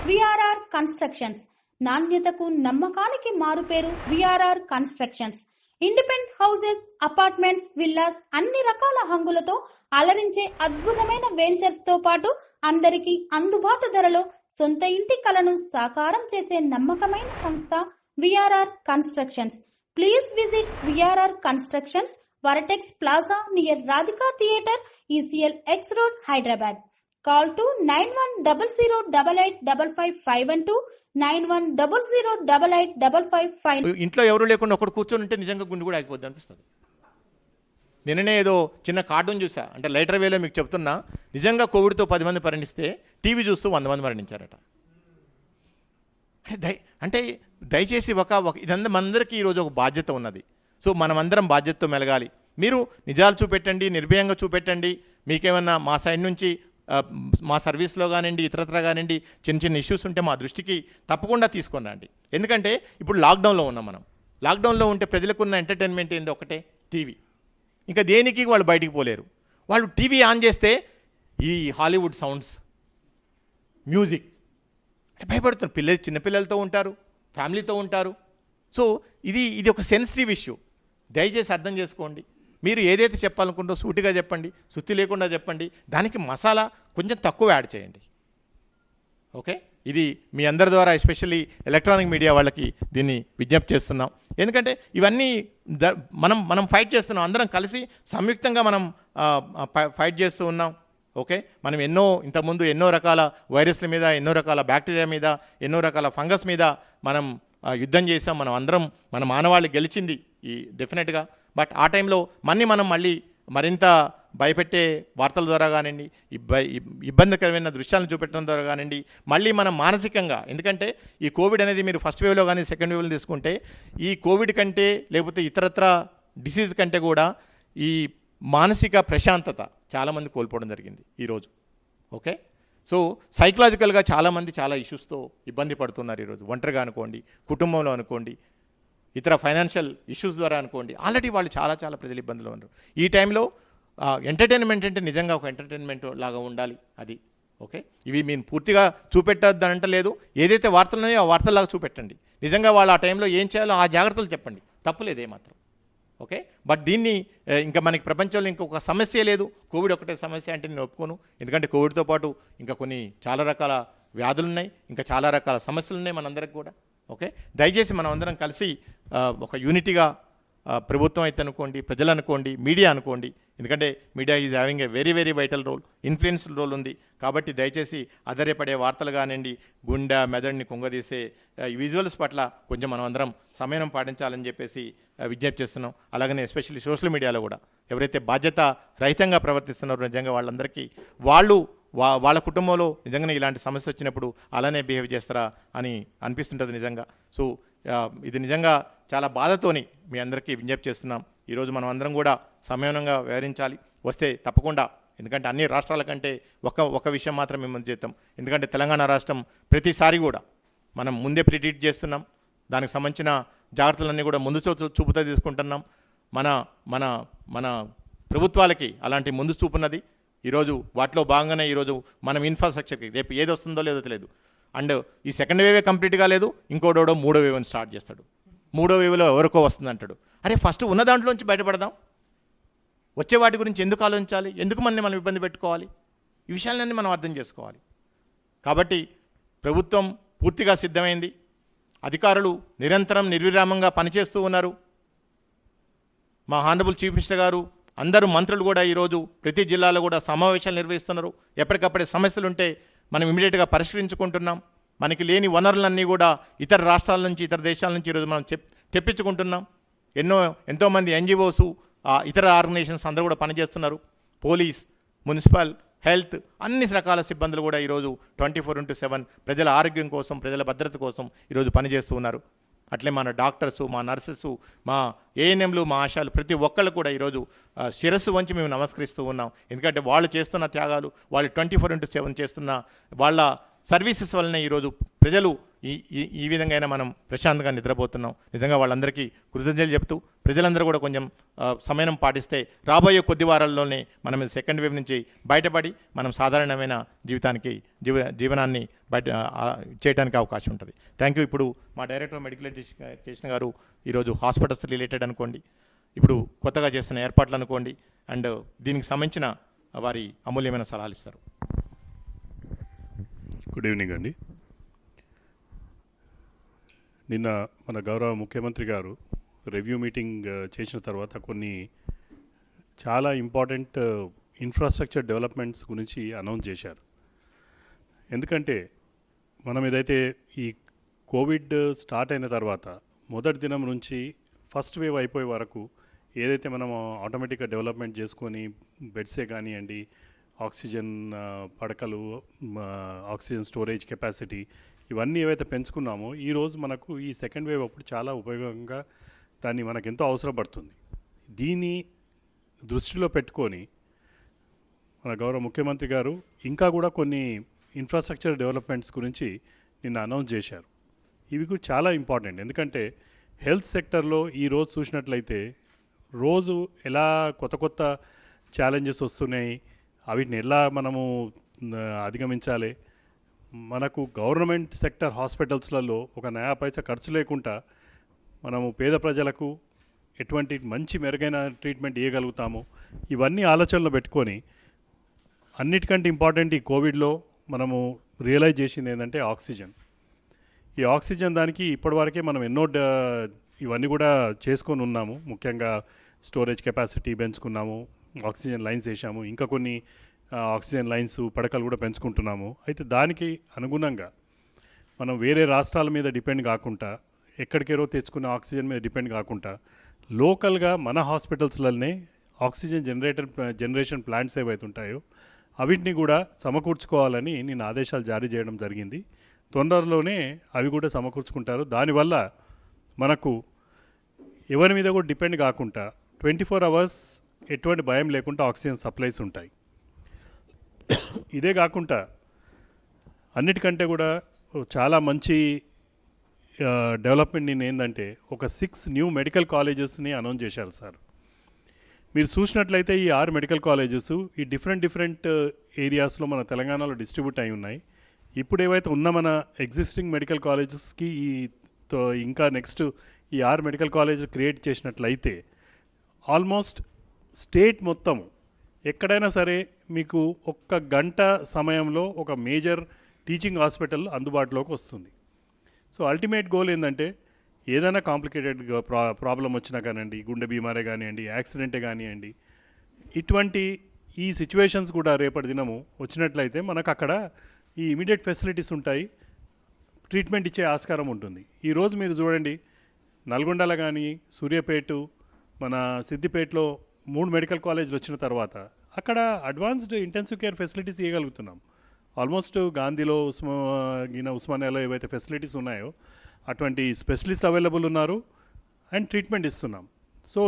విఆర్ఆర్ కన్స్ట్రక్షన్స్. నాణ్యతకు నమ్మకానికి మారుపేరు VRR constructions. Independent houses, apartments, villas అన్ని రకాల హంగులతో అలరించే అద్భుతమైన వెంచర్స్ తో పాటు అందరికీ అందుబాటు ధరలో సొంత ఇంటి కలను సాకారం చేసే నమ్మకమైన సంస్థ VRR constructions. Please visit VRR Constructions, Varatex Plaza near Radhika Theatre, ECL X Road, Hyderabad. Call to 9100885552 9100885552. ఇంట్లో ఎవరు లేకుండా ఒకటి కూర్చొని ఉంటే నిజంగా గుండె కూడా ఆగిపోద్ది అనిపిస్తుంది. నిన్ననే ఏదో చిన్న కార్టూన్ చూసా, అంటే లైటర్ వేలో మీకు చెప్తున్నా, నిజంగా కోవిడ్తో 10 మంది మరణిస్తే టీవీ చూస్తూ 100 మంది మరణించారట. అంటే దయచేసి ఇదంతా మనందరికీ ఈరోజు ఒక బాధ్యత ఉన్నది. సో మనమందరం బాధ్యతతో మెలగాలి. మీరు నిజాలు చూపెట్టండి, నిర్భయంగా చూపెట్టండి. మీకేమన్నా మా సైడ్ నుంచి మా సర్వీస్లో కానివ్వండి, ఇతరత్ర కానివ్వండి, చిన్న చిన్న ఇష్యూస్ ఉంటే మా దృష్టికి తప్పకుండా తీసుకొని రండి. ఎందుకంటే ఇప్పుడు లాక్డౌన్లో ఉన్నాం మనం. లాక్డౌన్లో ఉంటే ప్రజలకున్న ఎంటర్టైన్మెంట్ ఏంది? ఒకటే టీవీ. ఇంకా దేనికి వాళ్ళు బయటికి పోలేరు. వాళ్ళు టీవీ ఆన్ చేస్తే ఈ హాలీవుడ్ సౌండ్స్, మ్యూజిక్ అంటే భయపడుతున్నారు. చిన్నపిల్లలతో ఉంటారు, ఫ్యామిలీతో ఉంటారు. సో ఇది ఒక సెన్సిటివ్ ఇష్యూ. దయచేసి అర్థం చేసుకోండి. మీరు ఏదైతే చెప్పాలనుకుంటో సూటిగా చెప్పండి, సుత్తి లేకుండా చెప్పండి. దానికి మసాలా కొంచెం తక్కువ యాడ్ చేయండి. ఓకే, ఇది మీ అందరి ద్వారా ఎస్పెషల్లీ ఎలక్ట్రానిక్ మీడియా వాళ్ళకి దీన్ని విజ్ఞప్తి చేస్తున్నాం. ఎందుకంటే ఇవన్నీ మనం ఫైట్ చేస్తున్నాం, అందరం కలిసి సంయుక్తంగా మనం ఫైట్ చేస్తూ ఉన్నాం. ఓకే, మనం ఇంతకుముందు ఎన్నో రకాల వైరస్ల మీద, ఎన్నో రకాల బ్యాక్టీరియా మీద, ఎన్నో రకాల ఫంగస్ మీద మనం యుద్ధం చేసాం. మనం అందరం, మన మానవాళి గెలిచింది ఈ డెఫినెట్గా. బట్ ఆ టైంలో మనం మరింత భయపెట్టే వార్తల ద్వారా కానివ్వండి, ఇబ్బందికరమైన దృశ్యాలను చూపెట్టడం ద్వారా కానివ్వండి, మళ్ళీ మనం మానసికంగా, ఎందుకంటే ఈ కోవిడ్ అనేది మీరు ఫస్ట్ వేవ్లో కానీ సెకండ్ వేవ్లో తీసుకుంటే ఈ కోవిడ్ కంటే లేకపోతే ఇతరత్ర డిసీజ్ కంటే కూడా ఈ మానసిక ప్రశాంతత చాలామంది కోల్పోవడం జరిగింది ఈరోజు. ఓకే, సో సైకలాజికల్గా చాలామంది చాలా ఇష్యూస్తో ఇబ్బంది పడుతున్నారు ఈరోజు. ఒంటరిగా అనుకోండి, కుటుంబంలో అనుకోండి, ఇతర ఫైనాన్షియల్ ఇష్యూస్ ద్వారా అనుకోండి, ఆల్రెడీ వాళ్ళు చాలా ప్రజలు ఇబ్బందులు ఉన్నారు. ఈ టైంలో ఎంటర్టైన్మెంట్ అంటే నిజంగా ఒక ఎంటర్టైన్మెంట్ లాగా ఉండాలి అది. ఓకే, ఇవి మేము పూర్తిగా చూపెట్టద్దని అంటలేదు. ఏదైతే వార్తలు ఉన్నాయో ఆ వార్తల్లాగా చూపెట్టండి. నిజంగా వాళ్ళు ఆ టైంలో ఏం చేయాలో ఆ జాగ్రత్తలు చెప్పండి, తప్పులేదు ఏమాత్రం. ఓకే, బట్ దీన్ని ఇంకా మనకి ప్రపంచంలో ఇంకొక సమస్య లేదు. కోవిడ్ ఒకటే సమస్య అంటే నేను ఒప్పుకోను. ఎందుకంటే కోవిడ్తో పాటు ఇంకా చాలా రకాల వ్యాధులు ఉన్నాయి, ఇంకా చాలా రకాల సమస్యలు ఉన్నాయి మనందరికి కూడా. ఓకే, దయచేసి మనం అందరం కలిసి ఒక యూనిటీగా, ప్రభుత్వం అయితే అనుకోండి, ప్రజలు అనుకోండి, మీడియా అనుకోండి, ఎందుకంటే media is having a very vital role, influential role ఉంది. కాబట్టి దయచేసి అధైర్యపడే వార్తలు కానివ్వండి, గుండె మెదడుని కుంగదీసే విజువల్స్ పట్ల కొంచెం మనం అందరం సమయం పాటించాలని చెప్పేసి విజ్ఞప్తి చేస్తున్నాం. అలాగనే ఎస్పెషల్లీ సోషల్ మీడియాలో కూడా ఎవరైతే బాధ్యత రహితంగా ప్రవర్తిస్తున్నారో నిజంగా వాళ్ళందరికీ వాళ్ళ కుటుంబంలో నిజంగానే ఇలాంటి సమస్య వచ్చినప్పుడు అలానే బిహేవ్ చేస్తారా అని అనిపిస్తుంటుంది నిజంగా. సో ఇది నిజంగా చాలా బాధతోని మీ అందరికీ విజ్ఞప్తి చేస్తున్నాం. ఈరోజు మనం అందరం కూడా సమయంగా వ్యవహరించాలి. వస్తే తప్పకుండా, ఎందుకంటే అన్ని రాష్ట్రాల కంటే ఒక విషయం మాత్రం మేము చేద్దాం. ఎందుకంటే తెలంగాణ రాష్ట్రం ప్రతిసారి కూడా మనం ముందే ప్రిడిక్ట్ చేస్తున్నాం. దానికి సంబంధించిన జాగ్రత్తలన్నీ కూడా ముందు చూపుతో తీసుకుంటున్నాం. మన ప్రభుత్వాలకి అలాంటి ముందు చూపున్నది. ఈరోజు వాటిలో భాగంగానే ఈరోజు మనం ఇన్ఫ్రాస్ట్రక్చర్కి రేపు ఏది వస్తుందో లేదో తెలియదు. అండ్ ఈ సెకండ్ వేవే కంప్లీట్గా లేదు, ఇంకోడోడో 3వ వేవ్ని స్టార్ట్ చేస్తాడు. 3వ వేవ్లో ఎవరికో వస్తుంది అంటాడు. అరే ఫస్ట్ ఉన్న దాంట్లోంచి బయటపడదాం. వచ్చే వాటి గురించి ఎందుకు ఆలోచించాలి? ఎందుకు మనం ఇబ్బంది పెట్టుకోవాలి? ఈ విషయాలన్నీ మనం అర్థం చేసుకోవాలి. కాబట్టి ప్రభుత్వం పూర్తిగా సిద్ధమైంది. అధికారులు నిరంతరం నిర్విరామంగా పనిచేస్తూ ఉన్నారు. మా హానరబుల్ చీఫ్ మినిస్టర్ గారు, అందరూ మంత్రులు కూడా ఈరోజు ప్రతి జిల్లాలో కూడా సమావేశాలు నిర్వహిస్తున్నారు. ఎప్పటికప్పుడే సమస్యలు ఉంటే మనం ఇమీడియట్గా పరిష్కరించుకుంటున్నాం. మనకి లేని వనరులన్నీ కూడా ఇతర రాష్ట్రాల నుంచి, ఇతర దేశాల నుంచి ఈరోజు మనం తెప్పించుకుంటున్నాం. ఎంతోమంది ఎన్జిఓస్, ఇతర ఆర్గనైజేషన్స్ అందరూ కూడా పనిచేస్తున్నారు. పోలీస్, మున్సిపల్, హెల్త్, అన్ని రకాల సిబ్బందులు కూడా ఈరోజు 24/7 ప్రజల ఆరోగ్యం కోసం, ప్రజల భద్రత కోసం ఈరోజు పనిచేస్తూ ఉన్నారు. అట్లే మన డాక్టర్సు, మా నర్సెస్, మా ఏఎన్ఎంలు, మా ఆశాలు, ప్రతి ఒక్కళ్ళు కూడా ఈరోజు శిరస్సు వంచి మేము నమస్కరిస్తూ ఉన్నాం. ఎందుకంటే వాళ్ళు చేస్తున్న త్యాగాలు, వాళ్ళు 24/7 చేస్తున్న వాళ్ళ సర్వీసెస్ వల్లనే ఈరోజు ప్రజలు ఈ విధంగా అయినా మనం ప్రశాంతంగా నిద్రపోతున్నాం. నిజంగా వాళ్ళందరికీ కృతజ్ఞతలు చెప్తూ ప్రజలందరూ కూడా కొంచెం సమయం పాటిస్తే రాబోయే కొద్ది వారాల్లోనే మనం సెకండ్ వేవ్ నుంచి బయటపడి మనం సాధారణమైన జీవనాన్ని చేయడానికి అవకాశం ఉంటుంది. Thank you. ఇప్పుడు మా డైరెక్టర్ మెడికల్ ఎడ్యుకేషన్ గారు ఈరోజు హాస్పిటల్స్ రిలేటెడ్ అనుకోండి, ఇప్పుడు కొత్తగా చేస్తున్న ఏర్పాట్లు అనుకోండి, అండ్ దీనికి సంబంధించిన వారి అమూల్యమైన సలహాలు ఇస్తారు. గుడ్ ఈవినింగ్ అండి. నిన్న మన గౌరవ ముఖ్యమంత్రి గారు రివ్యూ మీటింగ్ చేసిన తర్వాత కొన్ని చాలా ఇంపార్టెంట్ ఇన్ఫ్రాస్ట్రక్చర్ డెవలప్మెంట్స్ గురించి అనౌన్స్ చేశారు. ఎందుకంటే మనం ఏదైతే ఈ కోవిడ్ స్టార్ట్ అయిన తర్వాత మొదటి దినం నుంచి ఫస్ట్ వేవ్ అయిపోయే వరకు ఏదైతే మనం ఆటోమేటిక్గా డెవలప్మెంట్ చేసుకొని బెడ్సే కానివ్వండి, ఆక్సిజన్ పడకలు, ఆక్సిజన్ స్టోరేజ్ కెపాసిటీ ఇవన్నీ ఏవైతే పెంచుకున్నామో ఈరోజు మనకు ఈ సెకండ్ వేవ్ అప్పుడు చాలా ఉపయోగంగా దాన్ని మనకు ఎంతో అవసరం పడుతుంది. దీన్ని దృష్టిలో పెట్టుకొని మన గౌరవ ముఖ్యమంత్రి గారు ఇంకా కూడా కొన్ని ఇన్ఫ్రాస్ట్రక్చర్ డెవలప్మెంట్స్ గురించి నిన్న అనౌన్స్ చేశారు. ఇవి కూడా చాలా ఇంపార్టెంట్. ఎందుకంటే హెల్త్ సెక్టర్లో ఈరోజు చూసినట్లయితే రోజు ఎలా కొత్త కొత్త ఛాలెంజెస్ వస్తున్నాయి, వీటిని ఎలా మనము అధిగమించాలి. మనకు గవర్నమెంట్ సెక్టర్ హాస్పిటల్స్లలో ఒక నయా పైసా ఖర్చు లేకుండా మనము పేద ప్రజలకు ఎటువంటి మంచి మెరుగైన ట్రీట్మెంట్ ఇవ్వగలుగుతాము, ఇవన్నీ ఆలోచనలో పెట్టుకొని అన్నిటికంటే ఇంపార్టెంట్ ఈ కోవిడ్లో మనము రియలైజ్ చేసింది ఏంటంటే ఆక్సిజన్. ఈ ఆక్సిజన్ దానికి ఇప్పటివరకే మనం ఎన్నో ఇవన్నీ కూడా చేసుకొని ఉన్నాము. ముఖ్యంగా స్టోరేజ్ కెపాసిటీ పెంచుకున్నాము, ఆక్సిజన్ లైన్స్ వేసాము, ఇంకా కొన్ని ఆక్సిజన్ లైన్స్ పడకలు కూడా పెంచుకుంటున్నాము. అయితే దానికి అనుగుణంగా మనం వేరే రాష్ట్రాల మీద డిపెండ్ కాకుండా, ఎక్కడికేరో తెచ్చుకున్న ఆక్సిజన్ మీద డిపెండ్ కాకుండా లోకల్గా మన హాస్పిటల్స్లనే ఆక్సిజన్ జనరేషన్ ప్లాంట్స్ ఏవైతే ఉంటాయో అవిటిని కూడా సమకూర్చుకోవాలని నేను ఆదేశాలు జారీ చేయడం జరిగింది. తొందరలోనే అవి కూడా సమకూర్చుకుంటారు. దానివల్ల మనకు ఎవరి మీద కూడా డిపెండ్ కాకుండా 24 hours ఎటువంటి భయం లేకుండా ఆక్సిజన్ సప్లైస్ ఉంటాయి. ఇదే కాకుండా అన్నిటికంటే కూడా చాలా మంచి డెవలప్మెంట్ నేను ఏంటంటే ఒక 6 న్యూ మెడికల్ కాలేజెస్ని అనౌన్స్ చేశారు సార్. మీరు చూసినట్లయితే ఈ 6 మెడికల్ కాలేజెస్ ఈ డిఫరెంట్ ఏరియాస్లో మన తెలంగాణలో డిస్ట్రిబ్యూట్ అయి ఉన్నాయి. ఇప్పుడు ఏవైతే ఉన్న మన ఎగ్జిస్టింగ్ మెడికల్ కాలేజెస్కి ఇంకా నెక్స్ట్ ఈ 6 మెడికల్ కాలేజ్ క్రియేట్ చేసినట్లయితే ఆల్మోస్ట్ స్టేట్ మొత్తం ఎక్కడైనా సరే మీకు 1 గంట సమయంలో ఒక మేజర్ టీచింగ్ హాస్పిటల్ అందుబాటులోకి వస్తుంది. సో అల్టిమేట్ గోల్ ఏంటంటే ఏదైనా కాంప్లికేటెడ్ ప్రాబ్లం వచ్చినా కానివ్వండి, గుండె బీమారే కానివ్వండి, యాక్సిడెంటే కానివ్వండి, ఇటువంటి ఈ సిచ్యువేషన్స్ కూడా రేపటి దినము వచ్చినట్లయితే మనకు అక్కడ ఈ ఇమీడియట్ ఫెసిలిటీస్ ఉంటాయి, ట్రీట్మెంట్ ఇచ్చే ఆస్కారం ఉంటుంది. ఈరోజు మీరు చూడండి, నల్గొండలో కానీ, సూర్యాపేట, మన సిద్దిపేటలో 3 మెడికల్ కాలేజీలు వచ్చిన తర్వాత అక్కడ అడ్వాన్స్డ్ ఇంటెన్సివ్ కేర్ ఫెసిలిటీస్ ఇవ్వగలుగుతున్నాం. ఆల్మోస్ట్ గాంధీలో ఉస్మానియాలో ఏవైతే ఫెసిలిటీస్ ఉన్నాయో అటువంటి స్పెషలిస్ట్ అవైలబుల్ ఉన్నారు అండ్ ట్రీట్మెంట్ ఇస్తున్నాం. సో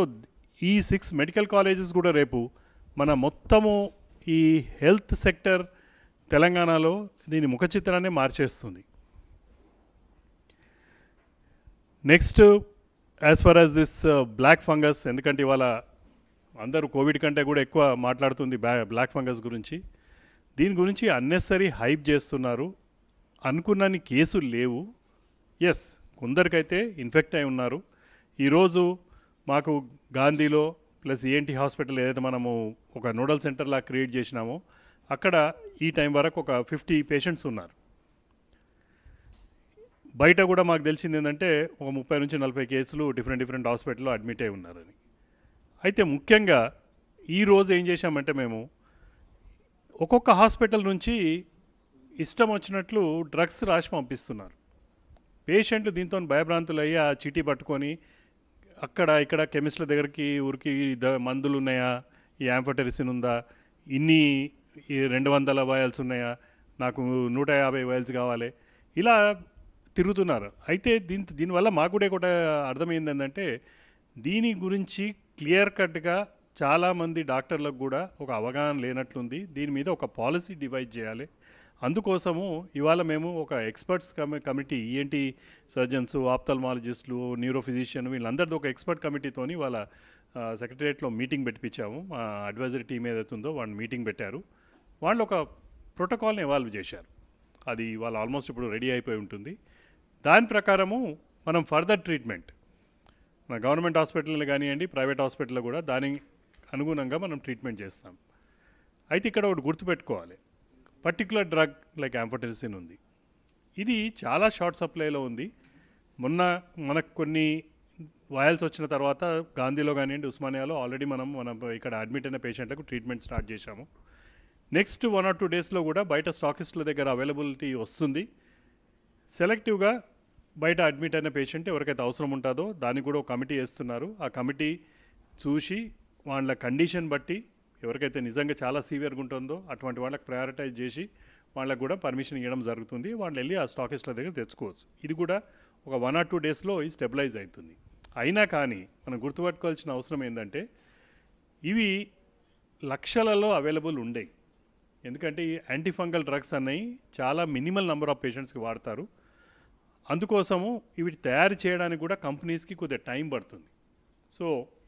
ఈ 6 మెడికల్ కాలేజెస్ కూడా రేపు మన మొత్తము ఈ హెల్త్ సెక్టర్ తెలంగాణలో దీని ముఖ చిత్రాన్ని మార్చేస్తుంది. Next as far as this black fungus, ఎందుకంటే ఇవాళ అందరూ కోవిడ్ కంటే కూడా ఎక్కువ మాట్లాడుతుంది బ్లాక్ ఫంగస్ గురించి. దీని గురించి అన్నెసరీ హైప్ చేస్తున్నారు. అనుకున్నన్ని కేసులు లేవు. ఎస్, కొందరికైతే ఇన్ఫెక్ట్ అయి ఉన్నారు. ఈరోజు మాకు గాంధీలో ప్లస్ ఈఎన్టీ హాస్పిటల్ ఏదైతే మనము ఒక నోడల్ సెంటర్లా క్రియేట్ చేసినామో అక్కడ ఈ టైం వరకు ఒక 50 పేషెంట్స్ ఉన్నారు. బయట కూడా మాకు తెలిసింది ఏంటంటే ఒక 30 నుంచి 40 కేసులు డిఫరెంట్ హాస్పిటల్లో అడ్మిట్ అయి ఉన్నారని. అయితే ముఖ్యంగా ఈరోజు ఏం చేశామంటే మేము ఒక్కొక్క హాస్పిటల్ నుంచి ఇష్టం వచ్చినట్లు డ్రగ్స్ రాసి పంపిస్తున్నారు. పేషెంట్లు దీంతో భయభ్రాంతులు అయ్యి ఆ చీటీ పట్టుకొని అక్కడ ఇక్కడ కెమిస్ట్ల దగ్గరికి ఊరికి మందులు ఉన్నాయా, ఈ యాంఫోటెరిసిన్ ఉందా, ఇన్ని 200 వయల్స్ ఉన్నాయా, నాకు 150 వయల్స్ కావాలి, ఇలా తిరుగుతున్నారు. అయితే దీనివల్ల మాకు కూడా ఒకటి అర్థమైంది ఏంటంటే దీని గురించి క్లియర్ కట్గా చాలామంది డాక్టర్లకు కూడా ఒక అవగాహన లేనట్లుంది. దీని మీద ఒక పాలసీ డివైడ్ చేయాలి. అందుకోసము ఇవాళ మేము ఒక ఎక్స్పర్ట్స్ కమిటీ, ఈఎన్టీ సర్జన్స్, ఆప్థల్మాలజిస్టులు, న్యూరోఫిజిషియన్, వీళ్ళందరితో ఒక ఎక్స్పర్ట్ కమిటీతోని వాళ్ళ సెక్రటరియట్లో మీటింగ్ పెట్టించాము. మా అడ్వైజరీ టీం ఏదైతే ఉందో వాళ్ళు మీటింగ్ పెట్టారు. వాళ్ళు ఒక ప్రోటోకాల్ని ఎవాల్వ్ చేశారు. అది వాళ్ళు ఆల్మోస్ట్ ఇప్పుడు రెడీ అయిపోయి ఉంటుంది. దాని ప్రకారము మనం ఫర్దర్ ట్రీట్మెంట్ మన గవర్నమెంట్ హాస్పిటల్లో కానివ్వండి, ప్రైవేట్ హాస్పిటల్లో కూడా దానికి అనుగుణంగా మనం ట్రీట్మెంట్ చేస్తాం. అయితే ఇక్కడ ఒకటి గుర్తుపెట్టుకోవాలి, పర్టికులర్ డ్రగ్ లైక్ యాంఫోటెరిసిన్ ఉంది, ఇది చాలా షార్ట్ సప్లైలో ఉంది. మొన్న మనకు కొన్ని వయల్స్ వచ్చిన తర్వాత గాంధీలో కానివ్వండి, ఉస్మానియాలో ఆల్రెడీ మనం ఇక్కడ అడ్మిట్ అయిన పేషెంట్లకు ట్రీట్మెంట్ స్టార్ట్ చేశాము. నెక్స్ట్ 1 or 2 డేస్లో కూడా బయట స్టాకిస్టుల దగ్గర అవైలబిలిటీ వస్తుంది. సెలెక్టివ్గా బయట అడ్మిట్ అయిన పేషెంట్ ఎవరికైతే అవసరం ఉంటుందో దానికి కూడా ఒక కమిటీ వేస్తున్నారు. ఆ కమిటీ చూసి వాళ్ళ కండిషన్ బట్టి ఎవరికైతే నిజంగా చాలా సీవియర్గా ఉంటుందో అటువంటి వాళ్ళకి ప్రయారిటైజ్ చేసి వాళ్ళకు కూడా పర్మిషన్ ఇవ్వడం జరుగుతుంది. వాళ్ళు వెళ్ళి ఆ స్టాకిస్టుల దగ్గర తెచ్చుకోవచ్చు. ఇది కూడా ఒక 1 or 2 డేస్లో ఇది స్టెబిలైజ్ అవుతుంది. అయినా కానీ మనం గుర్తుపట్టుకోవాల్సిన అవసరం ఏంటంటే ఇవి లక్షలలో అవైలబుల్ ఉండేవి. ఎందుకంటే ఈ యాంటీఫంగల్ డ్రగ్స్ అన్నవి చాలా మినిమల్ నెంబర్ ఆఫ్ పేషెంట్స్కి వాడతారు. అందుకోసము ఇవి తయారు చేయడానికి కూడా కంపెనీస్కి కొద్దిగా టైం పడుతుంది. సో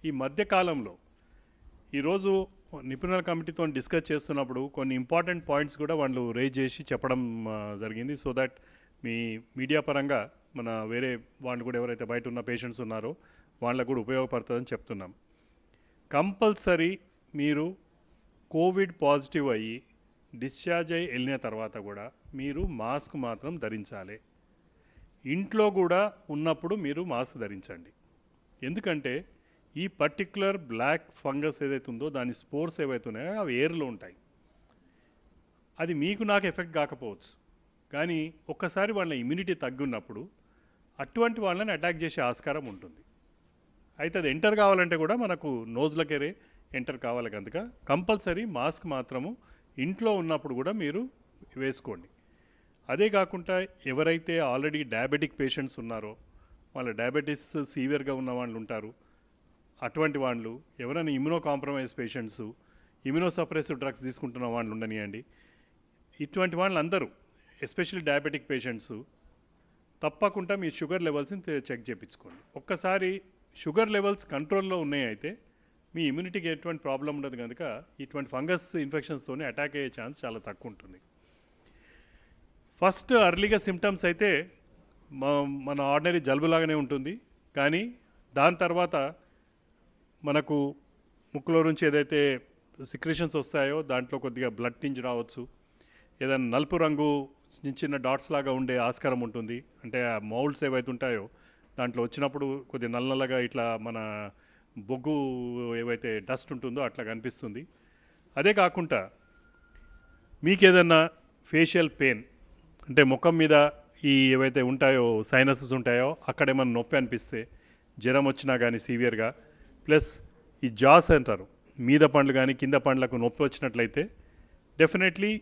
ఈ మధ్యకాలంలో ఈరోజు నిపుణుల కమిటీతో డిస్కస్ చేస్తున్నప్పుడు కొన్ని ఇంపార్టెంట్ పాయింట్స్ కూడా వాళ్ళు రేజ్ చేసి చెప్పడం జరిగింది. సో దట్ మీ మీడియా పరంగా మన వేరే వాళ్ళు కూడా ఎవరైతే బయట ఉన్న పేషెంట్స్ ఉన్నారో వాళ్ళకు కూడా ఉపయోగపడుతుందని చెప్తున్నాం. కంపల్సరీ మీరు కోవిడ్ పాజిటివ్ అయ్యి డిశ్చార్జ్ అయ్యి వెళ్ళిన తర్వాత కూడా మీరు మాస్క్ మాత్రం ధరించాలి. ఇంట్లో కూడా ఉన్నప్పుడు మీరు మాస్క్ ధరించండి. ఎందుకంటే ఈ పర్టిక్యులర్ బ్లాక్ ఫంగస్ ఏదైతే ఉందో దాని స్పోర్స్ ఏవైతే ఉన్నాయో అవి ఎయిర్లో ఉంటాయి. అది మీకు నాకు ఎఫెక్ట్ కాకపోవచ్చు, కానీ ఒక్కసారి వాళ్ళ ఇమ్యూనిటీ తగ్గున్నప్పుడు అటువంటి వాళ్ళని అటాక్ చేసే ఆస్కారం ఉంటుంది. అయితే అది ఎంటర్ కావాలంటే కూడా మనకు నోజ్లకెరే ఎంటర్ కావాలి కనుక కంపల్సరీ మాస్క్ మాత్రము ఇంట్లో ఉన్నప్పుడు కూడా మీరు వేసుకోండి. అదే కాకుండా ఎవరైతే ఆల్రెడీ డయాబెటిక్ పేషెంట్స్ ఉన్నారో వాళ్ళ డయాబెటీస్ సీవియర్గా ఉన్న వాళ్ళు ఉంటారు. అటువంటి వాళ్ళు ఎవరైనా immuno compromise patients, immuno suppressive drugs తీసుకుంటున్న వాళ్ళు ఉండనియండి. ఇటువంటి వాళ్ళందరూ ఎస్పెషల్లీ డయాబెటిక్ పేషెంట్స్ తప్పకుండా మీ షుగర్ లెవెల్స్ని చెక్ చేయించుకోండి. ఒక్కసారి షుగర్ లెవెల్స్ కంట్రోల్లో ఉన్నాయి అయితే మీ ఇమ్యూనిటీకి ఎటువంటి ప్రాబ్లం ఉండదు కనుక ఇటువంటి ఫంగస్ ఇన్ఫెక్షన్స్తోనే అటాక్ అయ్యే ఛాన్స్ చాలా తక్కువ ఉంటుంది. ఫస్ట్ అర్లీగా సిమ్టమ్స్ అయితే మన ఆర్డినరీ జలుబులాగానే ఉంటుంది, కానీ దాని తర్వాత మనకు ముక్కులో నుంచి ఏదైతే సిక్రేషన్స్ వస్తాయో దాంట్లో కొద్దిగా బ్లడ్ టింజ్ రావచ్చు. ఏదైనా నలుపు రంగు చిన్న చిన్న డాట్స్ లాగా ఉండే ఆస్కారం ఉంటుంది. అంటే ఆ మౌల్డ్స్ ఏవైతే ఉంటాయో దాంట్లో వచ్చినప్పుడు కొద్దిగా నల్లగా ఇట్లా మన బొగ్గు ఏవైతే డస్ట్ ఉంటుందో అట్లా కనిపిస్తుంది. అదే కాకుండా మీకు ఏదైనా ఫేషియల్ పెయిన్ అంటే ముఖం మీద ఈ ఏవైతే ఉంటాయో సైనసెస్ ఉంటాయో అక్కడ ఏమైనా నొప్పి అనిపిస్తే, జ్వరం వచ్చినా కానీ సీవియర్గా, ప్లస్ ఈ జాస్ అంటారు మీద పండ్లు కానీ కింద పండ్లకు నొప్పి వచ్చినట్లయితే డెఫినెట్లీ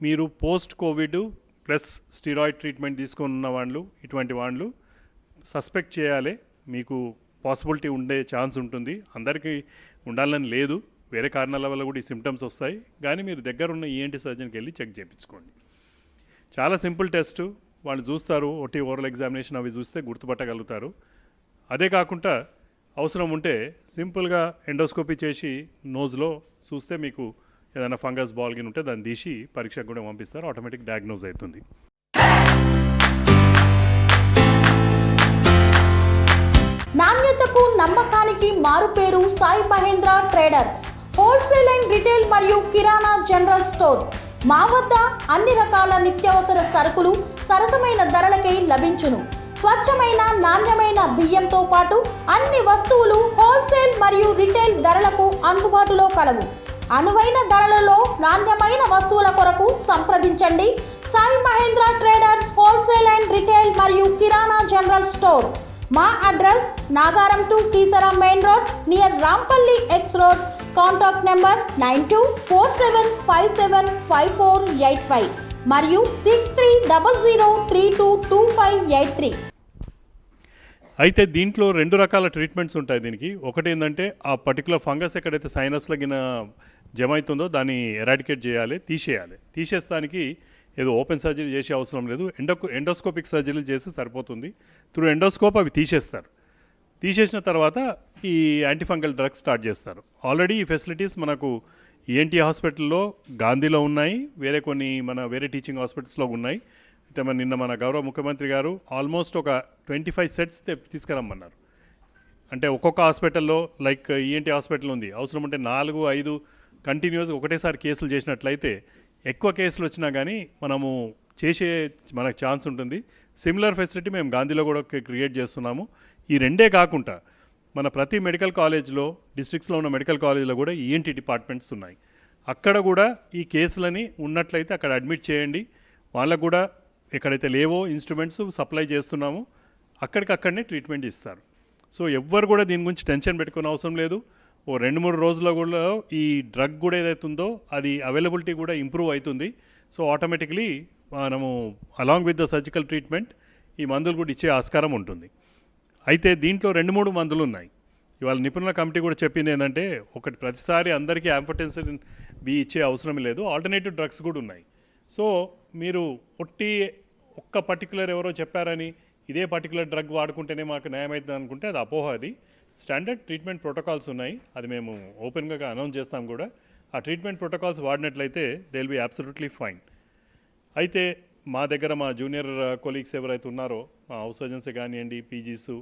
మీరు post Covid plus steroid treatment తీసుకొని ఉన్న వాళ్ళు ఇటువంటి వాళ్ళు సస్పెక్ట్ చేయాలి. మీకు పాసిబిలిటీ ఉండే ఛాన్స్ ఉంటుంది. అందరికీ ఉండాలని లేదు, వేరే కారణాల వల్ల కూడా ఈ సిమ్టమ్స్ వస్తాయి. కానీ మీరు దగ్గర ఉన్న ఈఎన్టీ సర్జన్కి వెళ్ళి చెక్ చేయించుకోండి. చాలా సింపుల్ టెస్ట్, వాళ్ళు చూస్తారు, ఒకటి ఓరల్ ఎగ్జామినేషన్ అవి చూస్తే గుర్తుపట్టగలుగుతారు. అదే కాకుండా అవసరం ఉంటే సింపుల్గా ఎండోస్కోపీ చేసి నోజ్లో చూస్తే మీకు ఏదైనా ఫంగస్ బాల్గిన్ ఉంటే దాన్ని తీసి పరీక్షకు కూడా పంపిస్తారు, ఆటోమేటిక్ డయాగ్నోజ్ అవుతుంది. నాణ్యతకు నమ్మకానికి మారుపేరు Sai Mahendra traders, wholesale and retail మరియు కిరాణా జనరల్ స్టోర్. మా వద్ద అన్ని రకాల నిత్యావసర సరుకులు సరసమైన ధరలకే లభించును. స్వచ్ఛమైన నాణ్యమైన బియ్యంతో పాటు అన్ని వస్తువులు హోల్సేల్ మరియు రిటైల్ ధరలకు అందుబాటులో కలవు. అనువైన ధరలలో నాణ్యమైన వస్తువుల కొరకు సంప్రదించండి. Sai Mahendra traders, wholesale and retail మరియు కిరాణా జనరల్ స్టోర్. మా address Nagaram to Keesara main road near Rampally X road. Contact number 9247575485 మరియు 6300322583. అయితే దీంట్లో 2 రకాల ట్రీట్మెంట్స్ ఉంటాయి దీనికి. ఒకటి ఏంటంటే ఆ పర్టికులర్ ఫంగస్ ఎక్కడైతే సైనస్లో గిన జమ అవుతుందో దాన్ని ఎరాడికేట్ చేయాలి, తీసేయాలి. తీసేస్తానికి ఏదో ఓపెన్ సర్జరీ చేసే అవసరం లేదు, ఎండోస్కోపిక్ సర్జరీలు చేస్తే సరిపోతుంది. త్రూ ఎండోస్కోప్ అవి తీసేస్తారు. తీసేసిన తర్వాత ఈ యాంటీఫంగల్ డ్రగ్స్ స్టార్ట్ చేస్తారు. ఆల్రెడీ ఈ ఫెసిలిటీస్ మనకు ఈఎన్టీ హాస్పిటల్లో గాంధీలో ఉన్నాయి, వేరే టీచింగ్ హాస్పిటల్స్లో ఉన్నాయి. అయితే నిన్న మన గౌరవ ముఖ్యమంత్రి గారు ఆల్మోస్ట్ ఒక 25 సెట్స్ తీసుకురమ్మన్నారు. అంటే ఒక్కొక్క హాస్పిటల్లో లైక్ ఈఎన్టీ హాస్పిటల్ ఉంది, అవసరం ఉంటే 4-5 కంటిన్యూస్గా ఒకటేసారి కేసులు చేసినట్లయితే ఎక్కువ కేసులు వచ్చినా కానీ మనకు ఛాన్స్ ఉంటుంది. సిమిలర్ ఫెసిలిటీ మేము గాంధీలో కూడా క్రియేట్ చేస్తున్నాము. ఈ రెండే కాకుండా మన ప్రతి మెడికల్ కాలేజ్లో, డిస్ట్రిక్ట్స్లో ఉన్న మెడికల్ కాలేజ్లో కూడా ఈఎన్టీ డిపార్ట్మెంట్స్ ఉన్నాయి. అక్కడ కూడా ఈ కేసులని ఉన్నట్లయితే అక్కడ అడ్మిట్ చేయండి. వాళ్ళకు కూడా ఎక్కడైతే లేవో ఇన్స్ట్రుమెంట్స్ సప్లై చేస్తున్నామో అక్కడికక్కడనే ట్రీట్మెంట్ ఇస్తారు. సో ఎవ్వరు కూడా దీని గురించి టెన్షన్ పెట్టుకునే అవసరం లేదు. ఓ 2-3 రోజుల్లో కూడా ఈ డ్రగ్ కూడా ఏదైతే ఉందో అది అవైలబిలిటీ కూడా ఇంప్రూవ్ అవుతుంది. సో ఆటోమేటిక్లీ మనము along with the surgical treatment ఈ మందులు కూడా ఇచ్చే ఆస్కారం ఉంటుంది. అయితే దీంట్లో 2-3 మందులు ఉన్నాయి. ఇవాళ నిపుణుల కమిటీ కూడా చెప్పింది ఏంటంటే, ఒకటి ప్రతిసారి అందరికీ యాంఫోటెన్సిన్ బి ఇచ్చే అవసరం లేదు, ఆల్టర్నేటివ్ డ్రగ్స్ కూడా ఉన్నాయి. సో మీరు ఒక్క పర్టికులర్ ఎవరో చెప్పారని ఇదే పర్టికులర్ డ్రగ్ వాడుకుంటేనే మాకు న్యాయం అవుతుంది అనుకుంటే అది అపోహ. అది స్టాండర్డ్ ట్రీట్మెంట్ ప్రోటోకాల్స్ ఉన్నాయి, అది మేము ఓపెన్గా అనౌన్స్ చేస్తాం కూడా. ఆ ట్రీట్మెంట్ ప్రోటోకాల్స్ వాడినట్లయితే they will be absolutely fine. అయితే మా దగ్గర మా జూనియర్ కొలీగ్స్ ఎవరైతే ఉన్నారో, మా హౌస్ సర్జన్స్ కానివ్వండి, పీజీస్,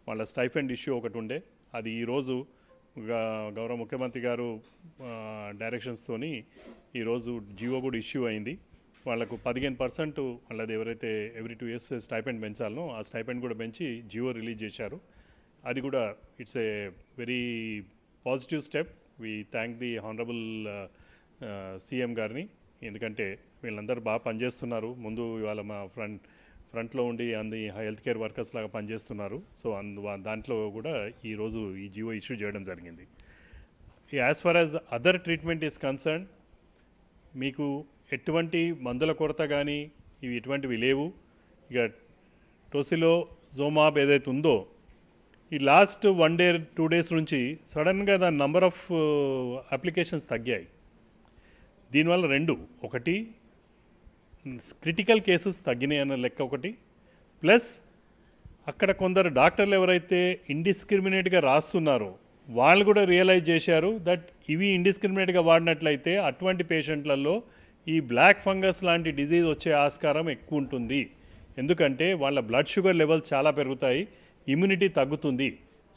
వాళ్ళ స్టైఫండ్ ఇష్యూ ఒకటి ఉండే, అది ఈరోజు గౌరవ ముఖ్యమంత్రి గారు డైరెక్షన్స్తోని ఈరోజు జీవో కూడా ఇష్యూ అయింది. వాళ్ళకు 15% వాళ్ళది ఎవరైతే ఎవ్రీ 2 years స్టైపెండ్ పెంచాలనో ఆ స్టైపెండ్ కూడా పెంచి జీవో రిలీజ్ చేశారు. అది కూడా it's a very positive step. We thank the honourable CM గారిని, ఎందుకంటే వీళ్ళందరూ బాగా పనిచేస్తున్నారు. ముందు ఇవాళ మా ఫ్రంట్లో ఉండి అంది హెల్త్ కేర్ వర్కర్స్ లాగా పనిచేస్తున్నారు. సో దాంట్లో కూడా ఈరోజు ఈ జీవో ఇష్యూ చేయడం జరిగింది. As far as other treatment is concern, మీకు ఎటువంటి మందుల కొరత కానీ ఇవి ఎటువంటివి లేవు. ఇక టోసిలోజోమాబ్ ఏదైతే ఉందో, ఈ లాస్ట్ 1 day 2 days నుంచి సడన్గా దాని నంబర్ ఆఫ్ అప్లికేషన్స్ తగ్గాయి. దీనివల్ల 2, ఒకటి క్రిటికల్ కేసెస్ తగ్గినాయి అన్న లెక్క ఒకటి, ప్లస్ అక్కడ కొందరు డాక్టర్లు ఎవరైతే ఇండిస్క్రిమినేట్గా రాస్తున్నారో వాళ్ళు కూడా రియలైజ్ చేశారు దట్ ఇవి ఇండిస్క్రిమినేట్గా వాడినట్లయితే అటువంటి పేషెంట్లలో ఈ బ్లాక్ ఫంగస్ లాంటి డిజీజ్ వచ్చే ఆస్కారం ఎక్కువ ఉంటుంది. ఎందుకంటే వాళ్ళ బ్లడ్ షుగర్ లెవెల్స్ చాలా పెరుగుతాయి, ఇమ్యూనిటీ తగ్గుతుంది.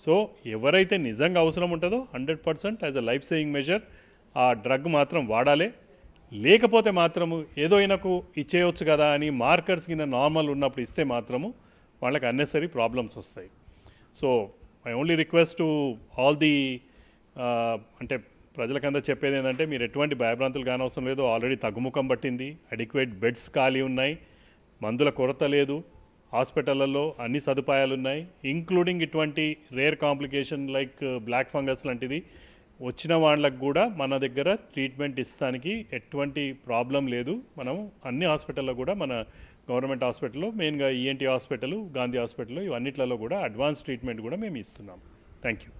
సో ఎవరైతే నిజంగా అవసరం ఉంటుందో 100% as a life saving measure ఆ డ్రగ్ మాత్రం వాడాలి. లేకపోతే మాత్రము ఏదో ఈయనకు ఇచ్చేయవచ్చు కదా అని మార్కర్స్ కింద నార్మల్ ఉన్నప్పుడు ఇస్తే మాత్రము వాళ్ళకి అన్నెసరీ ప్రాబ్లమ్స్ వస్తాయి. So I only request to all the అంటే ప్రజలకంతా చెప్పేది ఏంటంటే, మీరు ఎటువంటి భయభ్రాంతులు కానవసరం లేదు. ఆల్రెడీ తగ్గుముఖం పట్టింది, అడిక్వేట్ బెడ్స్ ఖాళీ ఉన్నాయి, మందుల కొరత లేదు, హాస్పిటళ్ళల్లో అన్ని సదుపాయాలు ఉన్నాయి, ఇంక్లూడింగ్ ఇటువంటి rare complication like black fungus లాంటిది వచ్చిన వాళ్ళకు కూడా మన దగ్గర ట్రీట్మెంట్ ఇస్తానికి ఎటువంటి ప్రాబ్లం లేదు. మనం అన్ని హాస్పిటల్లో కూడా, మన గవర్నమెంట్ హాస్పిటల్లో మెయిన్గా ఈఎన్టీ హాస్పిటల్, గాంధీ హాస్పిటల్, ఇవన్నిట్లలో కూడా అడ్వాన్స్ ట్రీట్మెంట్ కూడా మేము ఇస్తున్నాం. Thank you.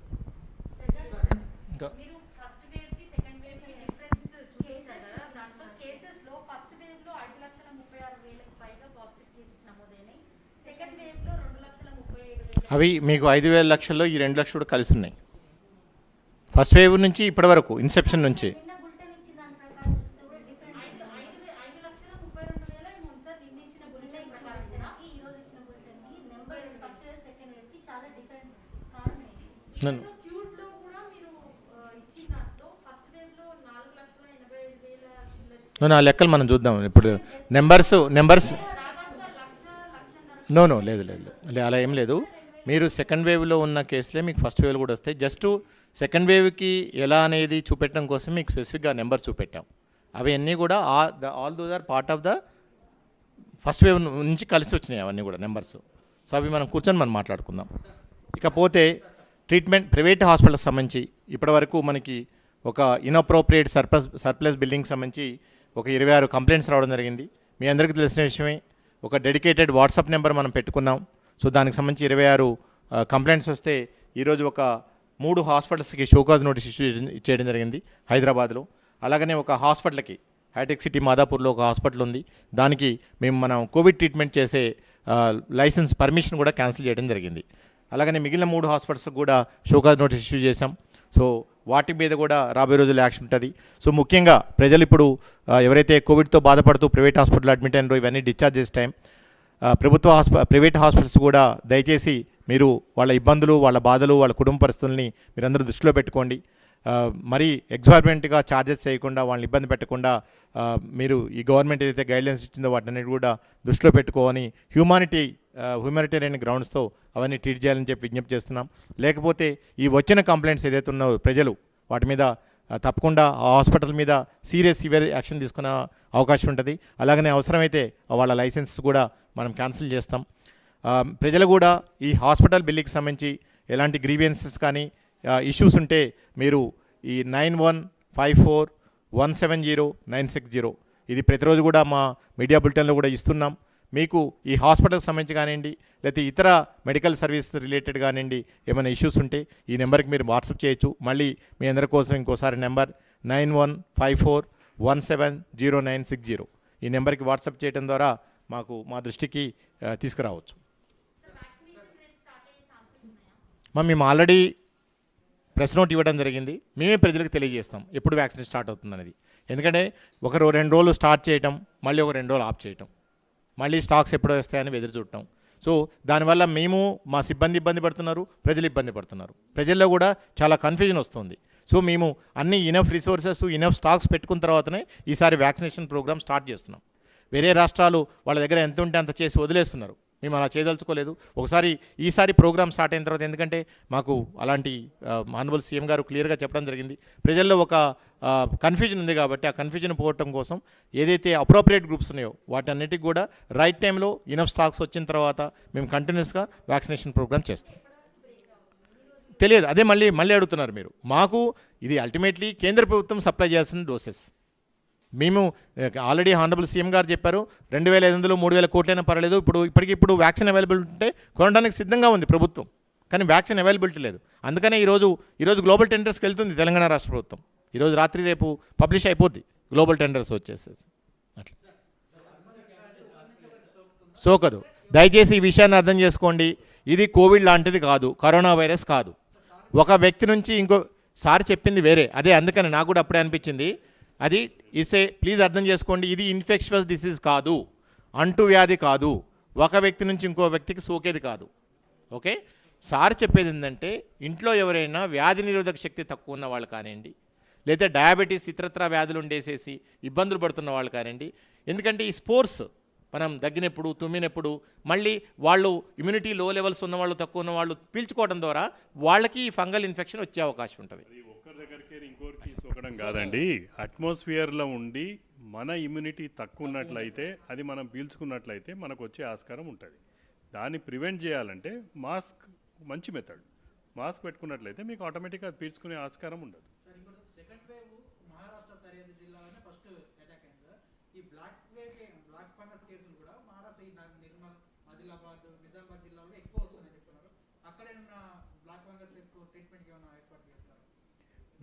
అవి మీకు 5,000 లక్షల్లో ఈ 2 లక్షలు కూడా కలిసి ఉన్నాయి. ఫస్ట్ వేవ్ నుంచి ఇప్పటి వరకు ఇన్సెప్షన్ నుంచి ఆ లెక్కలు మనం చూద్దాం. ఇప్పుడు నెంబర్స్ నో లేదు అలా ఏం లేదు. మీరు సెకండ్ వేవ్లో ఉన్న కేసులే మీకు ఫస్ట్ వేవ్లో కూడా వస్తాయి. జస్ట్ సెకండ్ వేవ్కి ఎలా అనేది చూపెట్టడం కోసం మీకు స్పెసిఫిక్గా నెంబర్ చూపెట్టాం. అవి అన్నీ కూడా all those are part of the first wave నుంచి కలిసి వచ్చినాయి అవన్నీ కూడా నెంబర్స్. సో అవి మనం కూర్చొని మనం మాట్లాడుకుందాం. ఇకపోతే ట్రీట్మెంట్ ప్రైవేట్ హాస్పిటల్కి సంబంధించి ఇప్పటివరకు మనకి ఒక ఇన్అప్రోప్రియేట్ సర్ప్లస్ బిల్డింగ్ సంబంధించి ఒక 26 కంప్లైంట్స్ రావడం జరిగింది. మీ అందరికీ తెలిసిన విషయమే. ఒక డెడికేటెడ్ వాట్సాప్ నెంబర్ మనం పెట్టుకున్నాం. సో దానికి సంబంధించి 26 కంప్లైంట్స్ వస్తే ఈరోజు ఒక 3 హాస్పిటల్స్కి షోకాజ్ నోటీస్ ఇష్యూ చేయడం జరిగింది హైదరాబాద్లో. అలాగనే ఒక హాస్పిటల్కి హైటెక్ సిటీ మాదాపూర్లో ఒక హాస్పిటల్ ఉంది, దానికి మనం కోవిడ్ ట్రీట్మెంట్ చేసే లైసెన్స్ పర్మిషన్ కూడా క్యాన్సిల్ చేయడం జరిగింది. అలాగనే మిగిలిన 3 హాస్పిటల్స్కి కూడా షోకాజ్ నోటీస్ ఇష్యూ చేశాం. సో వాటి మీద కూడా రాబోయే రోజుల్లో యాక్షన్ ఉంటుంది. సో ముఖ్యంగా ప్రజలు ఇప్పుడు ఎవరైతే కోవిడ్తో బాధపడుతూ ప్రైవేట్ హాస్పిటల్ అడ్మిట్ అయినారో ఇవన్నీ డిశ్చార్జ్ చేసే టైం ప్రైవేట్ హాస్పిటల్స్ కూడా దయచేసి మీరు వాళ్ళ ఇబ్బందులు, వాళ్ళ బాధలు, వాళ్ళ కుటుంబ పరిస్థితుల్ని మీరందరూ దృష్టిలో పెట్టుకోండి. మరీ ఎగ్జార్బెంట్గా ఛార్జెస్ చేయకుండా, వాళ్ళని ఇబ్బంది పెట్టకుండా మీరు ఈ గవర్నమెంట్ ఏదైతే గైడ్లైన్స్ ఇచ్చిందో వాటిని కూడా దృష్టిలో పెట్టుకోని హ్యూమానిటేరియన్ గ్రౌండ్స్తో అవన్నీ ట్రీట్ చేయాలని చెప్పి విజ్ఞప్తి చేస్తున్నాం. లేకపోతే ఈ వచ్చిన కంప్లైంట్స్ ఏదైతే ఉన్నాయో ప్రజలు వాటి మీద తప్పకుండా ఆ హాస్పిటల్ మీద సివియర్ యాక్షన్ తీసుకునే అవకాశం ఉంటుంది. అలాగనే అవసరమైతే వాళ్ళ లైసెన్స్ కూడా మనం క్యాన్సిల్ చేస్తాం. ప్రజలు కూడా ఈ హాస్పిటల్ బిల్లుకి సంబంధించి ఎలాంటి గ్రీవియన్సెస్ కానీ ఇష్యూస్ ఉంటే మీరు ఈ 9154170960 ఇది ప్రతిరోజు కూడా మా మీడియా బులెటిన్లో కూడా ఇస్తున్నాం. మీకు ఈ హాస్పిటల్కి సంబంధించి కానివ్వండి, లేకపోతే ఇతర మెడికల్ సర్వీస్ రిలేటెడ్ కానివ్వండి, ఏమైనా ఇష్యూస్ ఉంటే ఈ నెంబర్కి మీరు వాట్సాప్ చేయొచ్చు. మళ్ళీ మీ అందరి కోసం ఇంకోసారి నెంబర్ 9154170960 ఈ నెంబర్కి వాట్సాప్ చేయడం ద్వారా మా దృష్టికి తీసుకురావచ్చు. మేము ఆల్రెడీ ప్రెస్ నోట్ ఇవ్వడం జరిగింది. మేమే ప్రజలకు తెలియజేస్తాం ఎప్పుడు వ్యాక్సిన్ స్టార్ట్ అవుతుందనేది. ఎందుకంటే 2 రోజులు స్టార్ట్ చేయటం, మళ్ళీ 2 రోజులు ఆఫ్ చేయటం, మళ్ళీ స్టాక్స్ ఎప్పుడు వస్తాయని ఎదురు చూడటం. సో దానివల్ల మా సిబ్బంది ఇబ్బంది పడుతున్నారు, ప్రజలు ఇబ్బంది పడుతున్నారు. ప్రజల్లో కూడా చాలా కన్ఫ్యూజన్ వస్తుంది. సో మేము అన్ని ఇనఫ్ రిసోర్సెస్, ఇనఫ్ స్టాక్స్ పెట్టుకున్న తర్వాతనే ఈసారి వ్యాక్సినేషన్ ప్రోగ్రామ్ స్టార్ట్ చేస్తున్నాం. వేరే రాష్ట్రాలు వాళ్ళ దగ్గర ఎంత ఉంటే అంత చేసి వదిలేస్తున్నారు. మేము అలా చేయదలుచుకోలేదు. ఈసారి ప్రోగ్రామ్ స్టార్ట్ అయిన తర్వాత, ఎందుకంటే మాకు అలాంటి ఆనరబుల్ సీఎం గారు క్లియర్గా చెప్పడం జరిగింది, ప్రజల్లో ఒక కన్ఫ్యూజన్ ఉంది కాబట్టి ఆ కన్ఫ్యూజన్ పోవటం కోసం ఏదైతే అప్రోప్రియేట్ గ్రూప్స్ ఉన్నాయో వాటన్నిటికి కూడా రైట్ టైంలో ఇనఫ్ స్టాక్స్ వచ్చిన తర్వాత మేము కంటిన్యూస్గా వ్యాక్సినేషన్ ప్రోగ్రామ్ చేస్తాం. తెలియదు, అదే మళ్ళీ అడుగుతున్నారు మీరు. మాకు ఇది అల్టిమేట్లీ కేంద్ర ప్రభుత్వం సప్లై చేయాల్సిన డోసెస్. మేము ఆల్రెడీ హానరబుల్ సీఎం గారు చెప్పారు 2500 3000 కోట్లైనా పర్వాలేదు, ఇప్పటికిప్పుడు వ్యాక్సిన్ అవైలబిలిటీ ఉంటే కొనడానికి సిద్ధంగా ఉంది ప్రభుత్వం, కానీ వ్యాక్సిన్ అవైలబిలిటీ లేదు. అందుకనే ఈరోజు గ్లోబల్ టెండర్స్కి వెళ్తుంది తెలంగాణ రాష్ట్ర ప్రభుత్వం. ఈరోజు రాత్రి రేపు పబ్లిష్ అయిపోద్ది గ్లోబల్ టెండర్స్ వచ్చేసేసి. అట్లా సోకదు. దయచేసి ఈ విషయాన్ని అర్థం చేసుకోండి. ఇది కోవిడ్ లాంటిది కాదు, కరోనా వైరస్ కాదు. ఒక వ్యక్తి నుంచి సారి చెప్పింది వేరే, అదే అందుకని నాకు కూడా అప్పుడే అనిపించింది. అది ప్లీజ్ అర్థం చేసుకోండి, ఇది ఇన్ఫెక్షస్ డిసీజ్ కాదు, అంటువ్యాధి కాదు, ఒక వ్యక్తి నుంచి ఇంకో వ్యక్తికి సోకేది కాదు. ఓకే, సార్ చెప్పేది ఏంటంటే ఇంట్లో ఎవరైనా వ్యాధి నిరోధక శక్తి తక్కువ ఉన్న వాళ్ళు కానివ్వండి, లేదా డయాబెటీస్ ఇతరత్ర వ్యాధులు ఉండేసేసి ఇబ్బందులు పడుతున్న వాళ్ళు కానివ్వండి, ఎందుకంటే ఈ స్పోర్ట్స్ మనం దగ్గినప్పుడు తుమ్మినప్పుడు మళ్ళీ వాళ్ళు ఇమ్యూనిటీ లో లెవెల్స్ ఉన్నవాళ్ళు తక్కువ ఉన్న వాళ్ళు పీల్చుకోవడం ద్వారా వాళ్ళకి ఫంగల్ ఇన్ఫెక్షన్ వచ్చే అవకాశం ఉంటుంది. ఒక్కరి దగ్గరికి ఇంకోరికి సోకడం కాదండి, అట్మాస్ఫియర్లో ఉండి మన ఇమ్యూనిటీ తక్కువ ఉన్నట్లయితే అది మనం పీల్చుకున్నట్లయితే మనకు వచ్చే ఆస్కారం ఉంటుంది. దాన్ని ప్రివెంట్ చేయాలంటే మాస్క్ మంచి మెథడ్. మాస్క్ పెట్టుకున్నట్లయితే మీకు ఆటోమేటిక్గా అది పీల్చుకునే ఆస్కారం ఉండదు.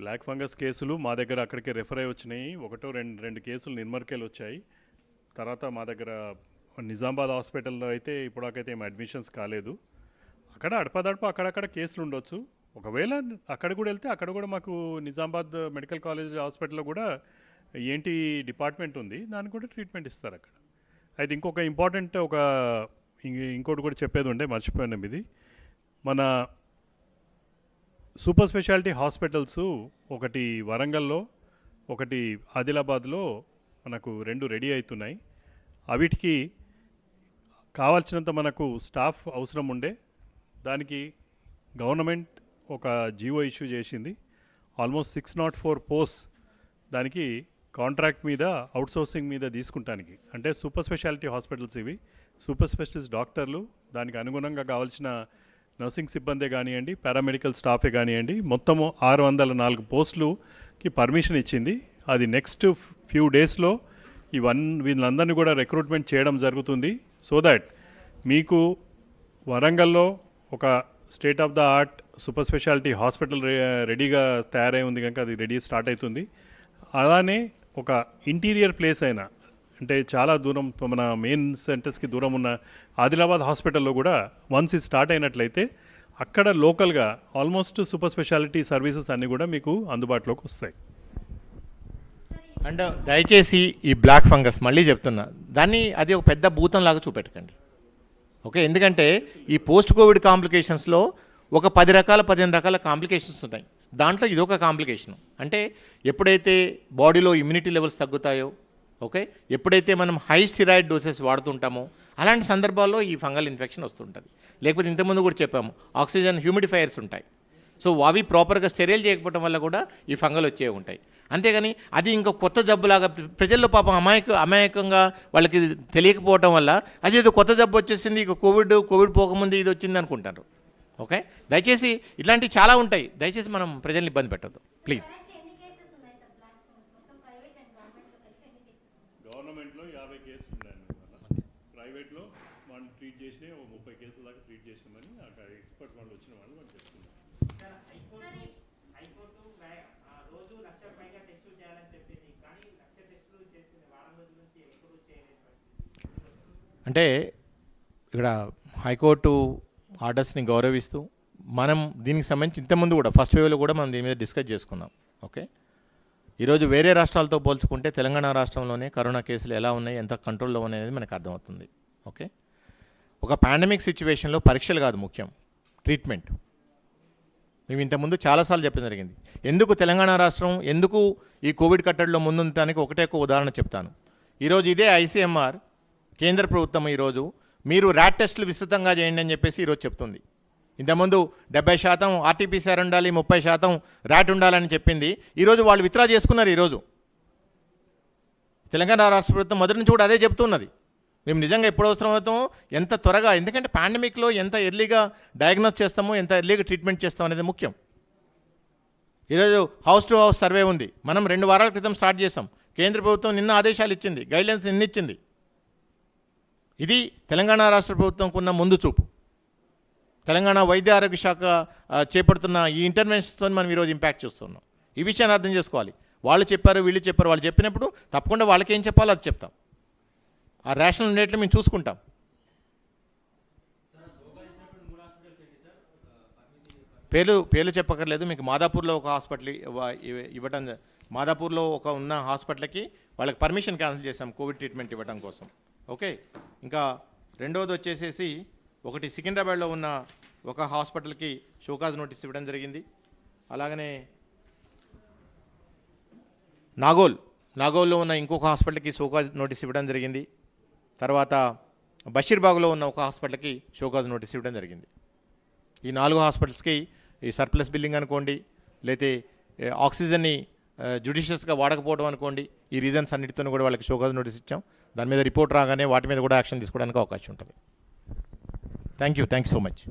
బ్లాక్ ఫంగస్ కేసులు మా దగ్గర అక్కడికి రెఫర్ అయ్యి వచ్చినాయి. 1-2 కేసులు నిర్మర్కేలు వచ్చాయి. తర్వాత మా దగ్గర నిజామాబాద్ హాస్పిటల్లో అయితే ఇప్పటికైతే ఏం అడ్మిషన్స్ కాలేదు. అక్కడ అడపదడప అక్కడక్కడ కేసులు ఉండొచ్చు. ఒకవేళ అక్కడ కూడా వెళ్తే అక్కడ కూడా మాకు నిజామాబాద్ మెడికల్ కాలేజ్ హాస్పిటల్లో కూడా ఏంటి డిపార్ట్మెంట్ ఉంది, దానికి కూడా ట్రీట్మెంట్ ఇస్తారు అక్కడ. అయితే ఇంకొక ఇంపార్టెంట్ ఇంకోటి కూడా చెప్పేది ఉండే మర్చిపోయాను. ఇది మన సూపర్ స్పెషాలిటీ హాస్పిటల్స్ ఒకటి వరంగల్లో, ఒకటి ఆదిలాబాద్లో మనకు 2 రెడీ అవుతున్నాయి. అవిటికి కావాల్సినంత మనకు స్టాఫ్ అవసరం ఉండే, దానికి గవర్నమెంట్ ఒక జీవో ఇష్యూ చేసింది. ఆల్మోస్ట్ 604 పోస్ట్ దానికి కాంట్రాక్ట్ మీద అవుట్సోర్సింగ్ మీద తీసుకుంటానికి. అంటే సూపర్ స్పెషాలిటీ హాస్పిటల్స్ ఇవి, సూపర్ స్పెషలిస్ట్ డాక్టర్లు, దానికి అనుగుణంగా కావాల్సిన నర్సింగ్ సిబ్బందే కానివ్వండి, పారామెడికల్ స్టాఫే కానివ్వండి, మొత్తము 604 పోస్టులకి పర్మిషన్ ఇచ్చింది. అది నెక్స్ట్ ఫ్యూ డేస్లో వీళ్ళందరినీ కూడా రిక్రూట్మెంట్ చేయడం జరుగుతుంది. సో దట్ మీకు వరంగల్లో ఒక state of the art super speciality hospital రెడీగా తయారై ఉంది కనుక అది రెడీ స్టార్ట్ అవుతుంది. అలానే ఒక ఇంటీరియర్ ప్లేస్ అయినా, అంటే చాలా దూరం మన మెయిన్ సెంటర్స్కి దూరం ఉన్న ఆదిలాబాద్ హాస్పిటల్లో కూడా వన్స్ ఇది స్టార్ట్ అయినట్లయితే అక్కడ లోకల్గా ఆల్మోస్ట్ సూపర్ స్పెషాలిటీ సర్వీసెస్ అన్నీ కూడా మీకు అందుబాటులోకి వస్తాయి. అండ్ దయచేసి ఈ బ్లాక్ ఫంగస్ మళ్ళీ చెప్తున్నా, అది ఒక పెద్ద భూతంలాగా చూపెట్టకండి. ఓకే, ఎందుకంటే ఈ పోస్ట్ కోవిడ్ కాంప్లికేషన్స్లో ఒక 15 రకాల కాంప్లికేషన్స్ ఉన్నాయి. దాంట్లో ఇదొక కాంప్లికేషన్. అంటే ఎప్పుడైతే బాడీలో ఇమ్యూనిటీ లెవెల్స్ తగ్గుతాయో, ఓకే, ఎప్పుడైతే మనం హై స్టిరాయిడ్ డోసెస్ వాడుతుంటామో అలాంటి సందర్భాల్లో ఈ ఫంగల్ ఇన్ఫెక్షన్ వస్తుంటుంది. లేకపోతే ఇంతకుముందు కూడా చెప్పాము, ఆక్సిజన్ హ్యూమిడిఫైయర్స్ ఉంటాయి. సో అవి ప్రాపర్గా స్టెరైల్ చేయకపోవడం వల్ల కూడా ఈ ఫంగల్ వచ్చే ఉంటాయి. అంతేగాని అది ఇంకో కొత్త జబ్బులాగా ప్రజల్లో పాపం అమాయకంగా వాళ్ళకి తెలియకపోవటం వల్ల అదేదో కొత్త జబ్బు వచ్చేసింది, ఇక కోవిడ్ పోకముందు ఇది వచ్చింది అనుకుంటారు. ఓకే, దయచేసి ఇట్లాంటివి చాలా ఉంటాయి. దయచేసి మనం ప్రజల్ని ఇబ్బంది పెట్టద్దు ప్లీజ్. గవర్నమెంట్లో 50 కేసులు ఉన్నాయండి, ప్రైవేట్లో వాళ్ళు ట్రీట్ చేసినా 30 కేసుల దాకా ట్రీట్ చేసినామని అక్కడ ఎక్స్పర్ట్ వాళ్ళు వచ్చిన వాళ్ళు చెప్తున్నారు. అంటే ఇక్కడ హైకోర్టు ఆర్డర్స్ని గౌరవిస్తూ మనం దీనికి సంబంధించి ఇంతకుముందు కూడా ఫస్ట్ వేవ్లో కూడా మనం దీని మీద డిస్కస్ చేసుకున్నాం. ఓకే, ఈరోజు వేరే రాష్ట్రాలతో పోల్చుకుంటే తెలంగాణ రాష్ట్రంలోనే కరోనా కేసులు ఎలా ఉన్నాయి, ఎంత కంట్రోల్లో ఉన్నాయి అనేది మనకు అర్థమవుతుంది. ఓకే, ఒక పాండమిక్ సిచ్యువేషన్లో పరీక్షలు కాదు ముఖ్యం, ట్రీట్మెంట్. మేము ఇంతకుముందు చాలాసార్లు చెప్పడం జరిగింది. ఎందుకు తెలంగాణ రాష్ట్రం ఎందుకు ఈ కోవిడ్ కట్టడిలో ముందుండటానికి ఒకటే ఒక ఉదాహరణ చెప్తాను. ఈరోజు ఇదే ఐసీఎంఆర్ కేంద్ర ప్రభుత్వం ఈరోజు మీరు ర్యాట్ టెస్టులు విస్తృతంగా చేయండి అని చెప్పేసి ఈరోజు చెప్తుంది. ఇంతకుముందు 70% ఆర్టీపీసీఆర్ ఉండాలి, 30% ర్యాట్ ఉండాలని చెప్పింది. ఈరోజు వాళ్ళు విత్డ్రా చేసుకున్నారు. ఈరోజు తెలంగాణ రాష్ట్ర ప్రభుత్వం మొదటి నుంచి కూడా అదే చెప్తున్నది. మేము నిజంగా ఎప్పుడు అవసరం అవుతామో ఎంత త్వరగా, ఎందుకంటే పాండమిక్లో ఎంత ఎర్లీగా డయాగ్నోస్ చేస్తామో, ఎంత ఎర్లీగా ట్రీట్మెంట్ చేస్తాం అనేది ముఖ్యం. ఈరోజు హౌస్ టు హౌస్ సర్వే ఉంది, మనం 2 వారాల క్రితం స్టార్ట్ చేసాం. కేంద్ర ప్రభుత్వం నిన్న ఆదేశాలు ఇచ్చింది, గైడ్లైన్స్ నిన్న ఇచ్చింది. ఇది తెలంగాణ రాష్ట్ర ప్రభుత్వంకు ఉన్న ముందు చూపు. తెలంగాణ వైద్య ఆరోగ్య శాఖ చేపడుతున్న ఈ ఇంటర్వెన్షన్స్తో మనం ఈరోజు ఇంపాక్ట్ చూస్తున్నాం. ఈ విషయాన్ని అర్థం చేసుకోవాలి. వాళ్ళు చెప్పారు, వీళ్ళు చెప్పారు, వాళ్ళు చెప్పినప్పుడు తప్పకుండా వాళ్ళకి ఏం చెప్పాలో అది చెప్తాం. ఆ రేషనల్ ఉండేట్లు మేము చూసుకుంటాం. పేర్లు చెప్పక్కర్లేదు. మీకు మాదాపూర్లో ఒక హాస్పిటల్ ఇవ్వటం, మాదాపూర్లో ఉన్న హాస్పిటల్కి వాళ్ళకి పర్మిషన్ క్యాన్సిల్ చేశాం కోవిడ్ ట్రీట్మెంట్ ఇవ్వడం కోసం. ఓకే, ఇంకా రెండవది వచ్చేసేసి ఒకటి సికింద్రాబాద్లో ఉన్న ఒక హాస్పిటల్కి షోకాజ్ నోటీస్ ఇవ్వడం జరిగింది. అలాగనే నాగోల్లో ఉన్న ఇంకొక హాస్పిటల్కి షోకాజ్ నోటీస్ ఇవ్వడం జరిగింది. తర్వాత బషీర్బాగ్లో ఉన్న ఒక హాస్పిటల్కి షోకాజ్ నోటీస్ ఇవ్వడం జరిగింది. ఈ 4 హాస్పిటల్స్కి ఈ సర్ప్లస్ బిల్లింగ్ అనుకోండి, లేతే ఆక్సిజన్ని జ్యుడిషియస్గా వాడకపోవడం అనుకోండి, ఈ రీజన్స్ అన్నిటితో కూడా వాళ్ళకి షోకాజ్ నోటీస్ ఇచ్చాం. దాని మీద రిపోర్ట్ రాగానే వాటి మీద కూడా యాక్షన్ తీసుకోవడానికి అవకాశం ఉంటుంది. Thank you so much.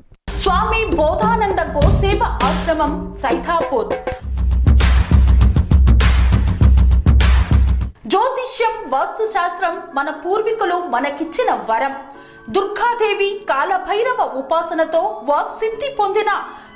Swami Bodhananda గోసేవ ఆశ్రమం సైథాపూర్. జ్యోతిష్యం, వాస్తుశాస్త్రం మన పూర్వీకులు మనకిచ్చిన వరం. దుర్గాదేవి, కాలభైరవ ఉపాసనతో వాక్సిద్ధి పొందిన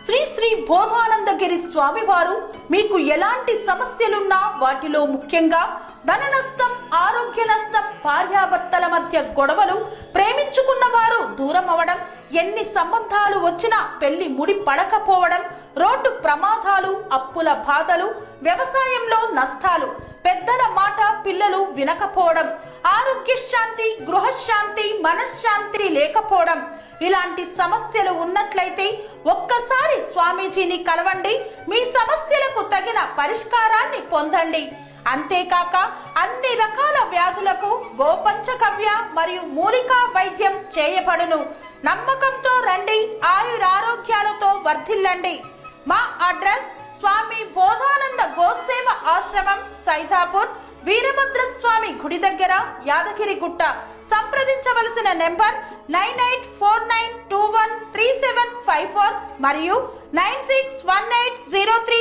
శ్రీ బోధానందగిరి స్వామివారు మీకు ఎలాంటి సమస్యలున్నా, వాటిలో ముఖ్యంగా ధన నష్టం, ఆరోగ్య నష్టం, భార్యాభర్తల మధ్య గొడవలు, ప్రేమించుకున్న వారు దూరం అవడం, ఎన్ని సంబంధాలు వచ్చినా పెళ్లి ముడి పడకపోవడం, రోడ్డు ప్రమాదాలు, అప్పుల బాధలు, వ్యవసాయంలో నష్టాలు, పెద్దల మాట పిల్లలు వినకపోవడం, ఆరోగ్య శాంతి, గృహశాంతి, మనశ్శాంతి లేకపోవడం, ఇలాంటి సమస్యలు ఉన్నట్లయితే ఒక్కసారి స్వామీజీని కలవండి. మీ సమస్యలకు తగిన పరిష్కారాన్ని పొందండి. అంతేకాక అన్ని రకాల వ్యాధులకు గోపంచకవ్య మరియు మూలికా వైద్యం చేయబడును. నమ్మకంతో రండి, ఆయురారోగ్యాలతో వర్ధిల్లండి. మా అడ్రస్ స్వామి బోధానంద గోసేవ ఆశ్రమం, సైథాపూర్, వీరభద్రస్వామి గుడి దగ్గర, యాదగిరిగుట్ట. సంప్రదించవలసిన నెంబర్ 9849213754 మరియు 961803